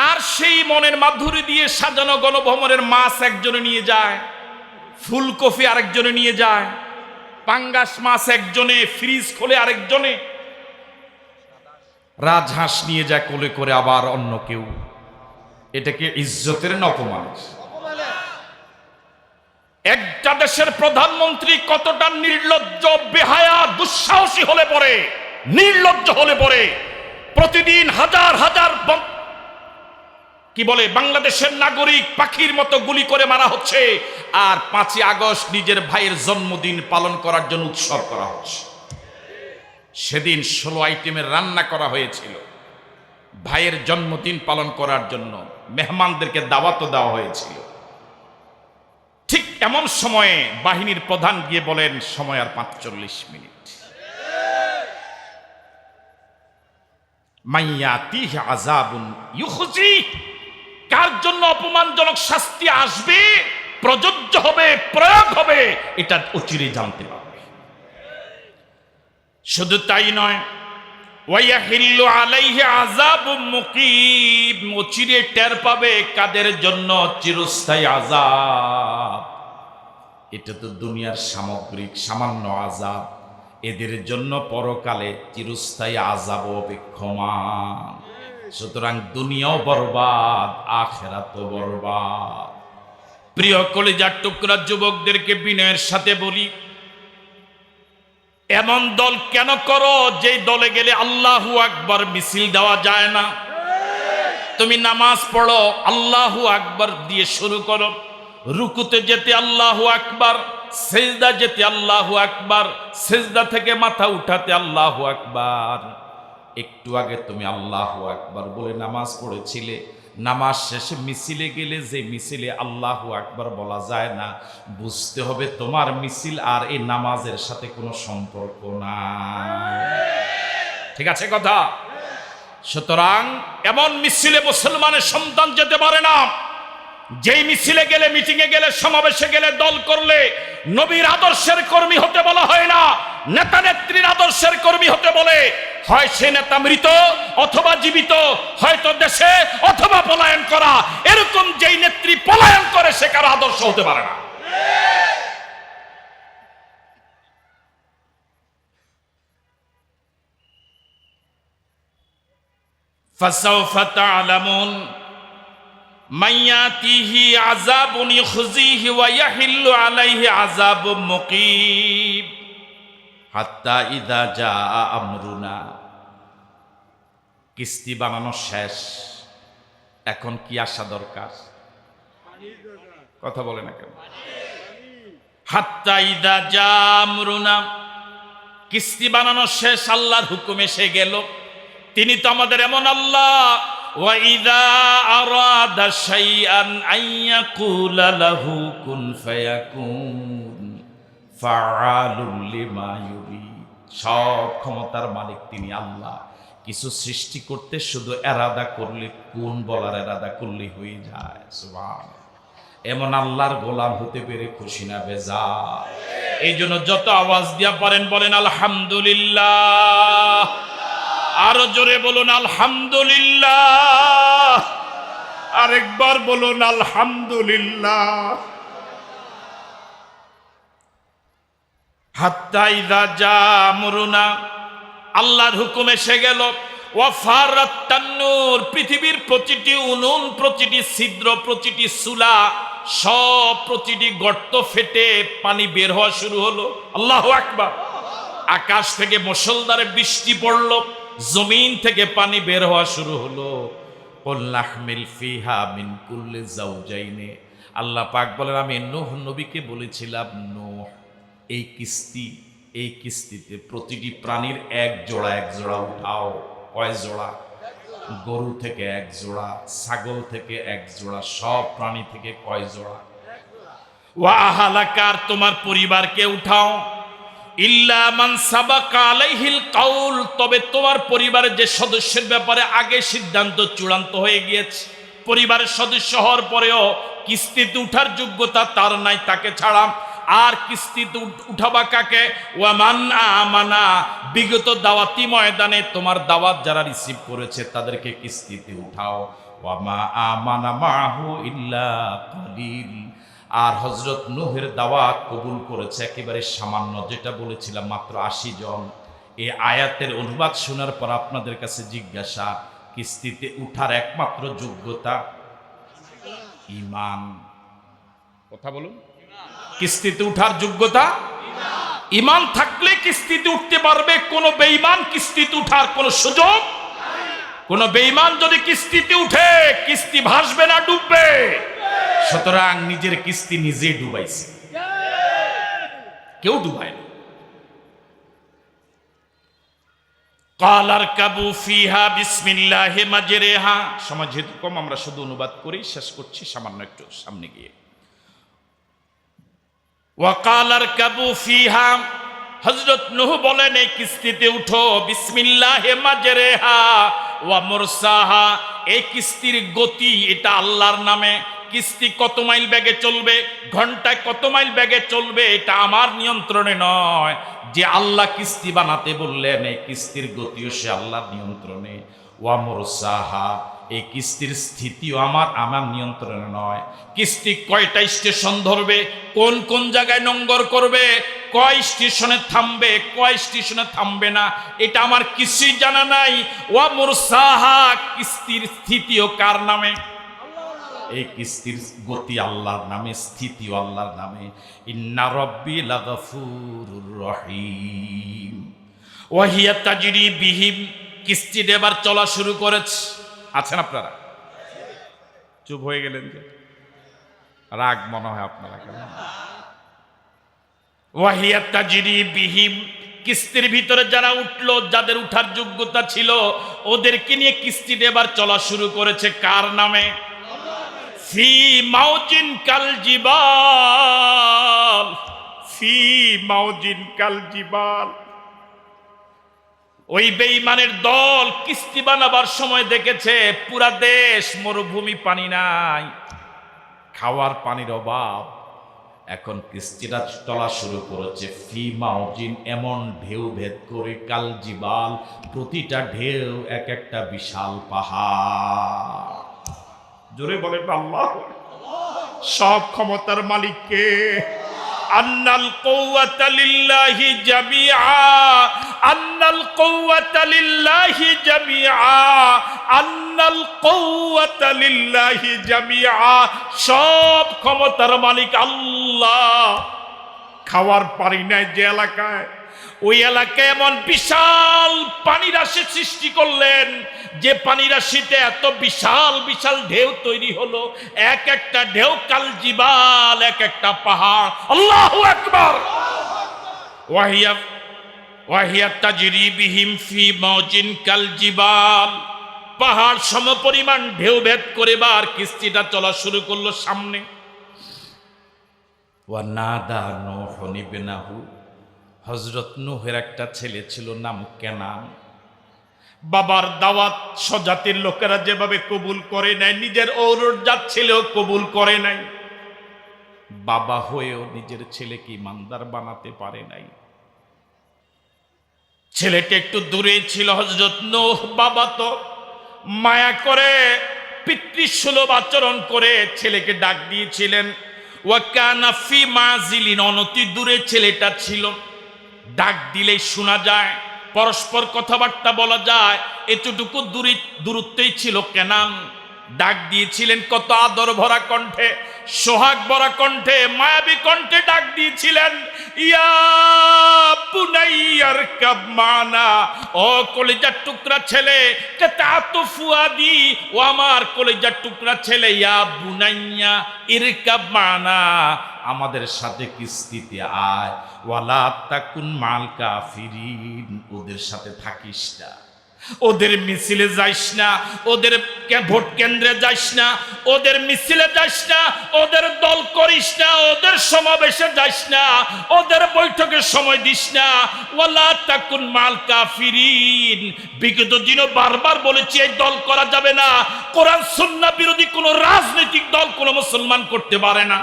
আর সেই মনের মাধুরী দিয়ে সাজানো গণভবনের মাছ একজনে নিয়ে যায়, ফুলকপি আরেকজনে নিয়ে যায়, পাঙ্গাস মাছ একজনে, ফ্রিজ খোলে আরেকজনে, রাজহাঁস নিয়ে যায় কোলে করে আবার অন্য কেউ। এটাকে ইজ্জতের না অপমান? একটা দেশের প্রধানমন্ত্রী কতটা নির্লজ্জ, বেহায়া, দুঃসাহসী হলে পরে, নির্লজ্জ হলে পরে প্রতিদিন হাজার হাজার কি বলে বাংলাদেশের নাগরিক পাখির মতো গুলি করে মারা হচ্ছে, আর 5ই আগস্ট নিজের ভাইয়ের জন্মদিন পালন করার জন্য উৎসব করা হচ্ছে। সেদিন 16 আইটেমের রান্না করা হয়েছিল ভাইয়ের জন্মদিন পালন করার জন্য, মেহমানদেরকে দাওয়াতও দেওয়া হয়েছিল। ঠিক এমন সময়ে বাহিনীর প্রধান গিয়ে বলেন সময় আর ৪৫ মিনিট। মাইয়াতিহি আযাবুন ইউখজি, কার জন্য অপমানজনক শাস্তি আসবে, প্রযোজ্য হবে, প্রয়োগ হবে, এটা অচিরে জানতে পারবে। শুধু তাই নয়, ওয়ায়াহিল্লু আলাইহি আযাবুম মুকিম, অচিরে টের পাবে কাদের জন্য চিরস্থায়ী আযাব। এটা তো দুনিয়ার সামগ্রিক সামান্য আযাব, এদের জন্য পরকালে চিরস্থায়ী আযাব অপেক্ষমান। সুতরাং দুনিয়াও বরবাদ, আখিরাতও বরবাদ। প্রিয় কলিজার টুকরা যুবকদেরকে বিনয়ের সাথে বলি, এমন দল কেন করো যেই দলে গেলে আল্লাহু আকবার মিছিল দেওয়া যায় না? তুমি নামাজ পড়ো, আল্লাহু আকবার দিয়ে শুরু করো, রুকুতে যেতে আল্লাহু আকবার, সেজদা যেতে আল্লাহু আকবার, সেজদা থেকে মাথা উঠাতে আল্লাহু আকবার। একটু আগে তুমি আল্লাহু আকবার বলে নামাজ পড়েছিলে, নামাজ শেষে মিছিলে গেলে যে মিছিলে আল্লাহু আকবার বলা যায় না, বুঝতে হবে তোমার মিছিল আর এই নামাজের সাথে কোনো সম্পর্ক নাই। ঠিক আছে কথা? সুতরাং এমন মিছিলে মুসলমানের সন্তান যেতে পারে না যেই মিছিলে গেলে, মিটিংয়ে গেলে, সমাবেশে গেলে, দল করলে নবীর আদর্শের কর্মী হতে বলা হয় না, নেতা নেত্রীর আদর্শের কর্মী হতে বলে। হয় সে নেতা মৃত অথবা জীবিত, হয়তো দেশে অথবা পলায়ন করা। এরকম যেই নেত্রী পলায়ন করে সে কারো আদর্শ হতে পারে না। ফাসাউফা তা'লামুন মাইয়াতিহি আযাবুন ইউখজিহি ওয়া ইয়াহিল্লু আলাইহি আযাবুম মুকিম হাত্তা ইযা জাআ আমরুনা। কিস্তি বানানো শেষ, এখন কি আসা দরকার? কথা বলে না কেন? হাত্তা ইযা জাআ আমরুনা, কিস্তি বানানো শেষ, আল্লাহর হুকুম এসে গেল। তিনি তো আমাদের এমন আল্লাহ, وَإِذَا أَرَادَ شَيْئًا أَن يَقُولَ لَهُ كُن فَيَكُونُ فَعَّالٌ لِمَا يُرِيدُ। সব ক্ষমতার মালিক তিনি আল্লাহ। কিছু সৃষ্টি করতে শুধু এরাদা করলে, কোন বলার এরাদা করলে হয়ে যায়। সুবহানাল্লাহ। এমন আল্লাহর গোলাম হতে পেরে খুশি না বেজার? এই জন্য যত আওয়াজ দিয়া পারেন বলেন আলহামদুলিল্লাহ। আরো জোরে বলুন আলহামদুলিল্লাহ। আরেকবার বলুন আলহামদুলিল্লাহ। হাত্তা ইযা জাআ আমরুনা, আল্লাহর হুকুম এসে গেল। ওয়াফারাত তান্নুর, পৃথিবীর প্রতিটি উনুন, প্রতিটি ছিদ্র, প্রতিটি চুলা, সব প্রতিটি গর্ত ফেটে পানি বের হওয়া শুরু হলো। আল্লাহু আকবার। আকাশ থেকে মুষলধারে বৃষ্টি পড়লো, জমিন থেকে পানি বের হওয়া শুরু হলো। কুল নাহমিল ফিহা মিন কুল্লি যাওজাইনি। আল্লাহ পাক বলেন, আমি নূহ নবীকে বলেছিলাম, নূহ এই কিস্তিতে প্রতিটি প্রাণীর এক জোড়া উঠাও। কয় জোড়া? গরু থেকে এক জোড়া, ছাগল থেকে এক জোড়া, সব প্রাণী থেকে কয় জোড়া? ওয়া আহলাকার, তোমার পরিবারকে উঠাও। ইল্লা মান সাবাকা আলাইহিল কাউল, তবে তোমার পরিবারের যে সদস্যের ব্যাপারে আগে সিদ্ধান্ত চূড়ান্ত হয়ে গিয়েছে, পরিবারের সদস্য হওয়ার পরেও কিস্তিতে উঠার যোগ্যতা তার নাই, তাকে ছাড়া। আর কিস্তিতে উঠাবা কাকে? ওয়ামান আমানা, বিগত দাওয়াতি ময়দানে তোমার দাওয়াত যারা রিসিভ করেছে তাদেরকে কিস্তিতে উঠাও। ওয়ামা আমানা মাহু ইল্লা কালিল, আর হযরত নূহের দাওয়াত কবুল করেছে একেবারে সামান্য, যেটা বলেছিলাম মাত্র 80 জন। এই আয়াতের অনুবাদ শোনার পর আপনাদের কাছে জিজ্ঞাসা, কিস্তিতে উঠার একমাত্র যোগ্যতা ঈমান। কথা বলুন, কিস্তিতে উঠার যোগ্যতা ঈমান থাকলে কিস্তিতে উঠতে পারবে। কোন বেঈমান কিস্তিতে উঠার কোন সুযোগ? কোন বেঈমান যদি কিস্তিতে উঠে, কিস্তি ভাসবে না, ডুববে। সুতরাং নিজের কিস্তি নিজে ডুবাইছে, কেউ ডুবায় না। কালার কাবু ফিহা বিসমিল্লাহি মাজরিহা। সময় যেহেতু কম, আমরা শুধু অনুবাদ করি, শেষ করছি সামান্য একটু সামনে গিয়ে। ওয়াকাল আরকাবু ফিহা, হযরত নূহ বলেন এই কিস্তিতে উঠো, বিসমিল্লাহি মাজরেহা ওয়া মুরসাহা, এই কিস্তির গতি এটা আল্লাহর নামে। কিস্তি কত মাইল বেগে চলবে, ঘন্টায় কত মাইল বেগে চলবে, এটা আমার নিয়ন্ত্রণে নয়। যে আল্লাহ কিস্তি বানাতে বললেন এই কিস্তির গতিও সে আল্লাহর নিয়ন্ত্রণে। ওয়া মুরসাহা, এই কিস্তির স্থিতিও আমার নিয়ন্ত্রণে নয়। কিস্তি কয়টা স্টেশন ধরবে, কোন কোন জায়গায় নোঙ্গর করবে, কয় স্টেশনে থামবে, কয় স্টেশনে থামবে না, এটা আমার কিছুই জানা নাই। ওয়া মুরসাহা, কিস্তির স্থিতিও কার নামে? এই কিস্তির গতি আল্লাহর নামে, স্থিতিও আল্লাহর নামে। ইন্না রব্বি লাগাফুরুর রহিম। ওয়া হিয়া তাজরি বিহিম, কিস্তি এবার চলা শুরু করেছে। আছেন আপনারা? চুপ হয়ে গেলেন যে, রাগ মনে হয় আপনারা কেন? ওয়া হিয়া তাজরি বিহিম, কিস্তির ভিতরে যারা উঠলো, যাদের উঠার যোগ্যতা ছিল, ওদেরকে নিয়ে কিস্তি এবার চলা শুরু করেছে কার নামে? ফি মাউজিন কাল জিবাল, ফি মাউজিন কাল জিবাল। ওই বেঈমানের দল কিস্তি বানাবার সময় দেখেছে পুরা দেশ মরুভূমি, পানি নাই, খাওয়ার পানির অভাব। এখন কিস্তিটা চলা শুরু করেছে ফি মাউজিন, এমন ঢেউ ভেদ করে, কাল জিবাল, প্রতিটা ঢেউ এক একটা বিশাল পাহাড়। জোরে বলেন আল্লাহ। সব ক্ষমতার মালিককে। আন্নাল কুওয়াতা লিল্লাহি জামিআ, আন্নাল কুওয়াতা লিল্লাহি জামিআ, আন্নাল কুওয়াতা লিল্লাহি জামিআ, সব ক্ষমতার মালিক আল্লাহ। খাওয়ার পানি নাই যে এলাকায়, ওই এলাকায় এমন বিশাল পানি রাশি সৃষ্টি করলেন, যে পানি রাশিতে এত বিশাল বিশাল ঢেউ তৈরি হলো, এক একটা ঢেউ কাল জিবাল, এক একটা পাহাড়। আল্লাহু আকবার। ওয়াহিয়া তাজরি বিহিম ফি মাউজিন কাল জিবাল, পাহাড় সমপরিমাণ ঢেউ ভেদ করে বার কিস্তিটা চলা শুরু করলো সামনে। ওয়া নাদা নূহুন ইবনাহু, হযরত নূহের একটা ছেলে ছিল, নাম কেনান। বাবার দাওয়াত স্বজাতির লোকেরা যেভাবে কবুল করে নাই, নিজের ঔরত জাত ছেলেও কবুল করে নাই। বাবা হয়েও নিজের ছেলেকে ইমানদার বানাতে পারে নাই। ছেলেটা একটু দূরে ছিল। হযরত নূহ বাবা তো মায়া করে পিতৃসুলভ আচরণ করে ছেলেকে ডাক দিয়েছিলেন। ওয়া কানা ফি মাজিলিন, অনতি দূরে ছেলেটা ছিল, ডাক দিলেই শোনা যায়, পরস্পর কথাবার্তা বলা যায়, এতটুকু দূরত্বেই ছিল কেনান। ডাক দিয়েছিলেন কত আদর ভরা কণ্ঠে, সোহাগ ভরা কণ্ঠে, মায়াবী কণ্ঠে ডাক দিয়েছিলেন, ইয়া বুনাইয়ার কাব মানা, ও কলিজার টুকরা ছেলে, কাতাতু ফুয়াদি, ও আমার কলিজার টুকরা ছেলে, ইয়া বুনাইয়া ইরকাব মানা, আমাদের সাথে কিস্তিতে আয়। ওয়ালা তাকুন মাল কাফিরিন, ওদের সাথে থাকিস না, ওদের মিছিলে যাইস না, ওদের ভোট কেন্দ্রে যাইস না, ওদের মিছিলে যাইস না, ওদের দল করিস না, ওদের সমাবেশে যাইস না, ওদের বৈঠকে সময় দিস না। ওয়ালা তাকুন মাল কাফিরিন, বিগত দিনও বারবার বলেছি এই দল করা যাবে না। কোরআন সুন্নাহ বিরোধী কোন রাজনৈতিক দল কোন মুসলমান করতে পারে না।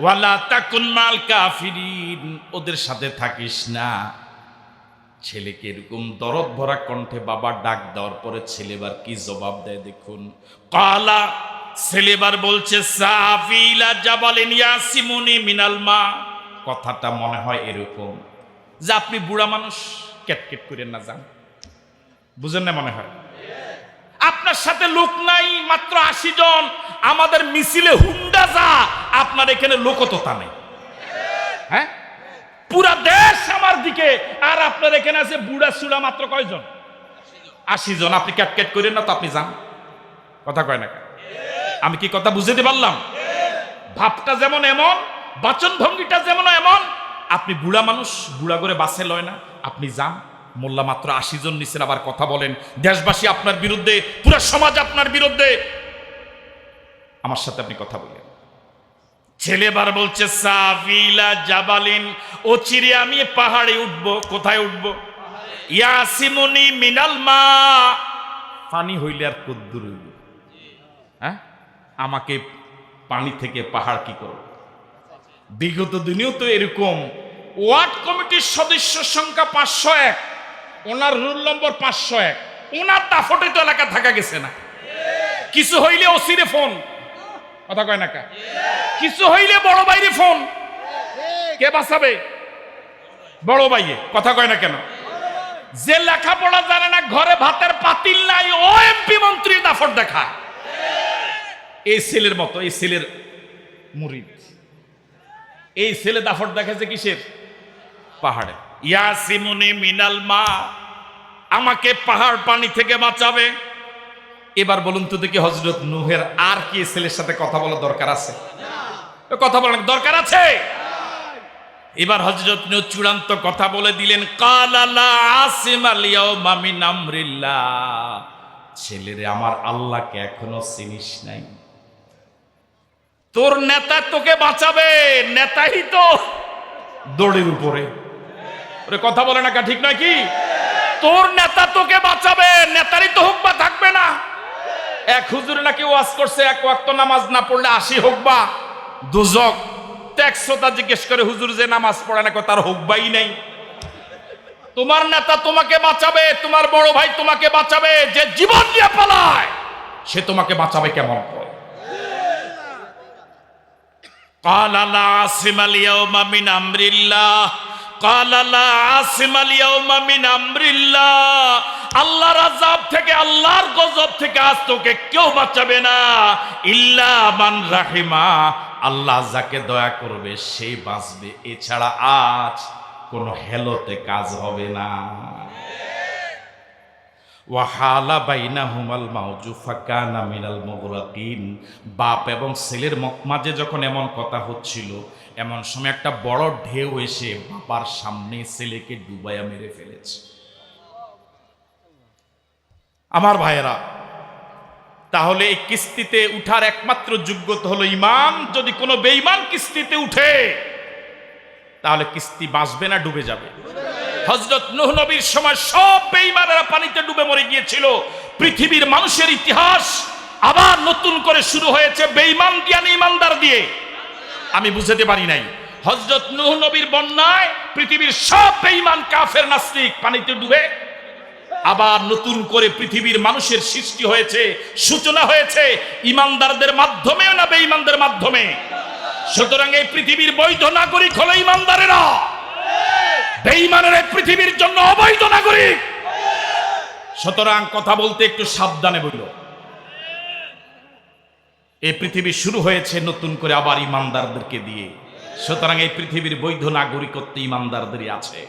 ওয়ালা তাকুন মাল কাফিরিন, ওদের সাথে থাকিস না। ছেলেকে এরকম দরদ ভরা কণ্ঠে বাবা ডাক দেওয়ার পরে ছেলেবার কি জবাব দেয় দেখুন। কালা, ছেলেবার বলছে, সাফিলা জাবালিন ইয়াসিমুনি মিনাল মা। কথাটা মনে হয় এরকম যে আপনি বুড়া মানুষ, কেটকেট করেন না, যান। বুঝেন না? মনে হয় আপনার সাথে লোক নাই, মাত্র 80 জন, আমাদের মিছিলে হুন্ডা যা, আপনার এখানে লোকতা নেই। হ্যাঁ, পুরা দেশ আমার দিকে, আর আপনার এখানে আছে বুড়া সুড়া মাত্র কয়জন? 80 জন। আপনি ক্যাটকেট করেন না তো, আপনি যান। কথা কয় না? আমি কি কথা বুঝতে পারলাম? ভাবটা যেমন এমন, বাচন ভঙ্গিটা যেমন এমন। আপনি বুড়া মানুষ, বুড়া করে বাসে লয় না, আপনি যান। মোল্লা মাত্র 80 জন নিছেন, আবার কথা বলেন। দেশবাসী আপনার বিরুদ্ধে, পুরা সমাজ আপনার বিরুদ্ধে, আমার সাথে আপনি কথা বলেন। ছেলে বার বলছে সাফিলা জাবালিন, ও চিরে আমি পাহাড়ে উঠবো। কোথায় উঠবো? ইয়াসিমুনি মিনাল মা, পানি হইলে আর কদ্দুর হইব, হ্যাঁ? আমাকে পানি থেকে পাহাড় কি করব? বিগত দিনেও তো এরকম ওয়ার্ড কমিটির সদস্য সংখ্যা 501, ওনার রুল নম্বর 501, ওনার দাফটে তো এলাকা থাকা গেছে না। কিছু হইলে ওসিরে ফোন, কথা কয় না কা? কিছু হইলে বড় বাইরে ফোন, কে বাঁচাবে? বড় ভাইয়ে, কথা কয় না কেন? যে লেখাপড়া জানে না, ঘরে ভাতের পাতিল নাই, ও এমপি মন্ত্রী দাফট দেখায়। এই ছেলের মতো, এই ছেলের মুরিদ, এই ছেলে দাফট দেখাচ্ছে কিসের? পাহাড়ে। ইয়াসিমুনি মিনাল মা, আমাকে পাহাড় পানি থেকে বাঁচাবে। এবার বলুন তো দেখি, হযরত নূহের আর কি ছেলের সাথে কথা বলার দরকার আছে? কথা বলার দরকার আছে? এবার হযরত নূহ চূড়ান্ত কথা বলে দিলেন, ক্বালা লা আসিমাল ইয়াওমা মিন আমরিল্লাহ। ছেলেরে, আমার আল্লাহকে এখনো চিনিস নাই? তোর নেতা তোকে বাঁচাবে, নেতাই তো দড়ির উপরে। ওরে কথা বলে না কা, ঠিক নয় কি? তোর নেতা তোকে বাঁচাবে, নেতারই তো হুকবা থাকবে না। এক হুজুর নাকি ওয়াজ করছে, এক ওয়াক্ত নামাজ না পড়লে 80 হুকবা দুজক। ট্যাক্সটা জিজ্ঞেস করে, হুজুর যে নামাজ পড়ে না, তার হুকবাই নাই। তোমার নেতা তোমাকে বাঁচাবে, তোমার বড় ভাই তোমাকে বাঁচাবে, যে জীবন নিয়ে পালায় সে তোমাকে বাঁচাবে কেমন করে? ক্বালা লা আসিমাল ইয়াওমা মিন আমরিল্লাহ, ক্বালা লা আসিমাল ইয়াওমা মিন আমরিল্লাহ। আল্লাহর আযাব থেকে, আল্লাহর গজব থেকে আজ তোকে কেউ বাঁচাবে না, ইল্লা মান রাহিমা, আল্লাহ যাকে দয়া করবে সেই বাঁচবে, এছাড়া আজ কোনো হেলতে কাজ হবে না। ওয়াহালা বাইনাহুমাল মাউজু ফাকানা মিনাল মুগরাকিন। বাপ এবং ছেলের মাঝে যখন এমন কথা হচ্ছিল, এমন সময় একটা বড় ঢেউ এসে বাবার সামনে ছেলেকে ডুবাইয়া মেরে ফেলেছে। আমার ভাইয়েরা, তাহলে এই কিস্তিতে উঠার একমাত্র যোগ্যতা হলো ঈমান। যদি কোনো বেঈমান কিস্তিতে উঠে, তাহলে কিস্তি বাঁচবে না ডুবে যাবে? হযরত নূহ নবীর সময় সব বেঈমানেরা পানিতে ডুবে মরে গিয়েছিল। পৃথিবীর মানুষের ইতিহাস আবার নতুন করে শুরু হয়েছে বেঈমান দিয়ে না ঈমানদার দিয়ে? আমি বুঝাতে পারি নাই। হযরত নূহ নবীর বন্যায় পৃথিবীর সব বেঈমান কাফের নাস্তিক পানিতে ডুবে, আবার নতুন করে পৃথিবীর মানুষের সৃষ্টি হয়েছে, সূচনা হয়েছে ঈমানদারদের মাধ্যমে না বেঈমানদের মাধ্যমে? সুতরাং এই পৃথিবীর বৈধ নাগরিক হলো ঈমানদারেরা, বেঈমানেরা পৃথিবীর জন্য অবৈধ নাগরিক। সুতরাং কথা বলতে একটু সাবধানে বলো। এই পৃথিবী শুরু হয়েছে নতুন করে আবার ঈমানদারদেরকে দিয়ে। সুতরাং এই পৃথিবীর বৈধ নাগরিকত্ব ঈমানদারদেরই আছে।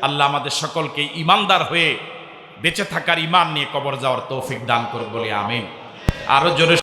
আল্লাহ আমাদের সকলকে ঈমানদার হয়ে বেঁচে থাকার, ঈমান নিয়ে কবর যাওয়ার তৌফিক দান করুন বলে আমিন। আরো জোরে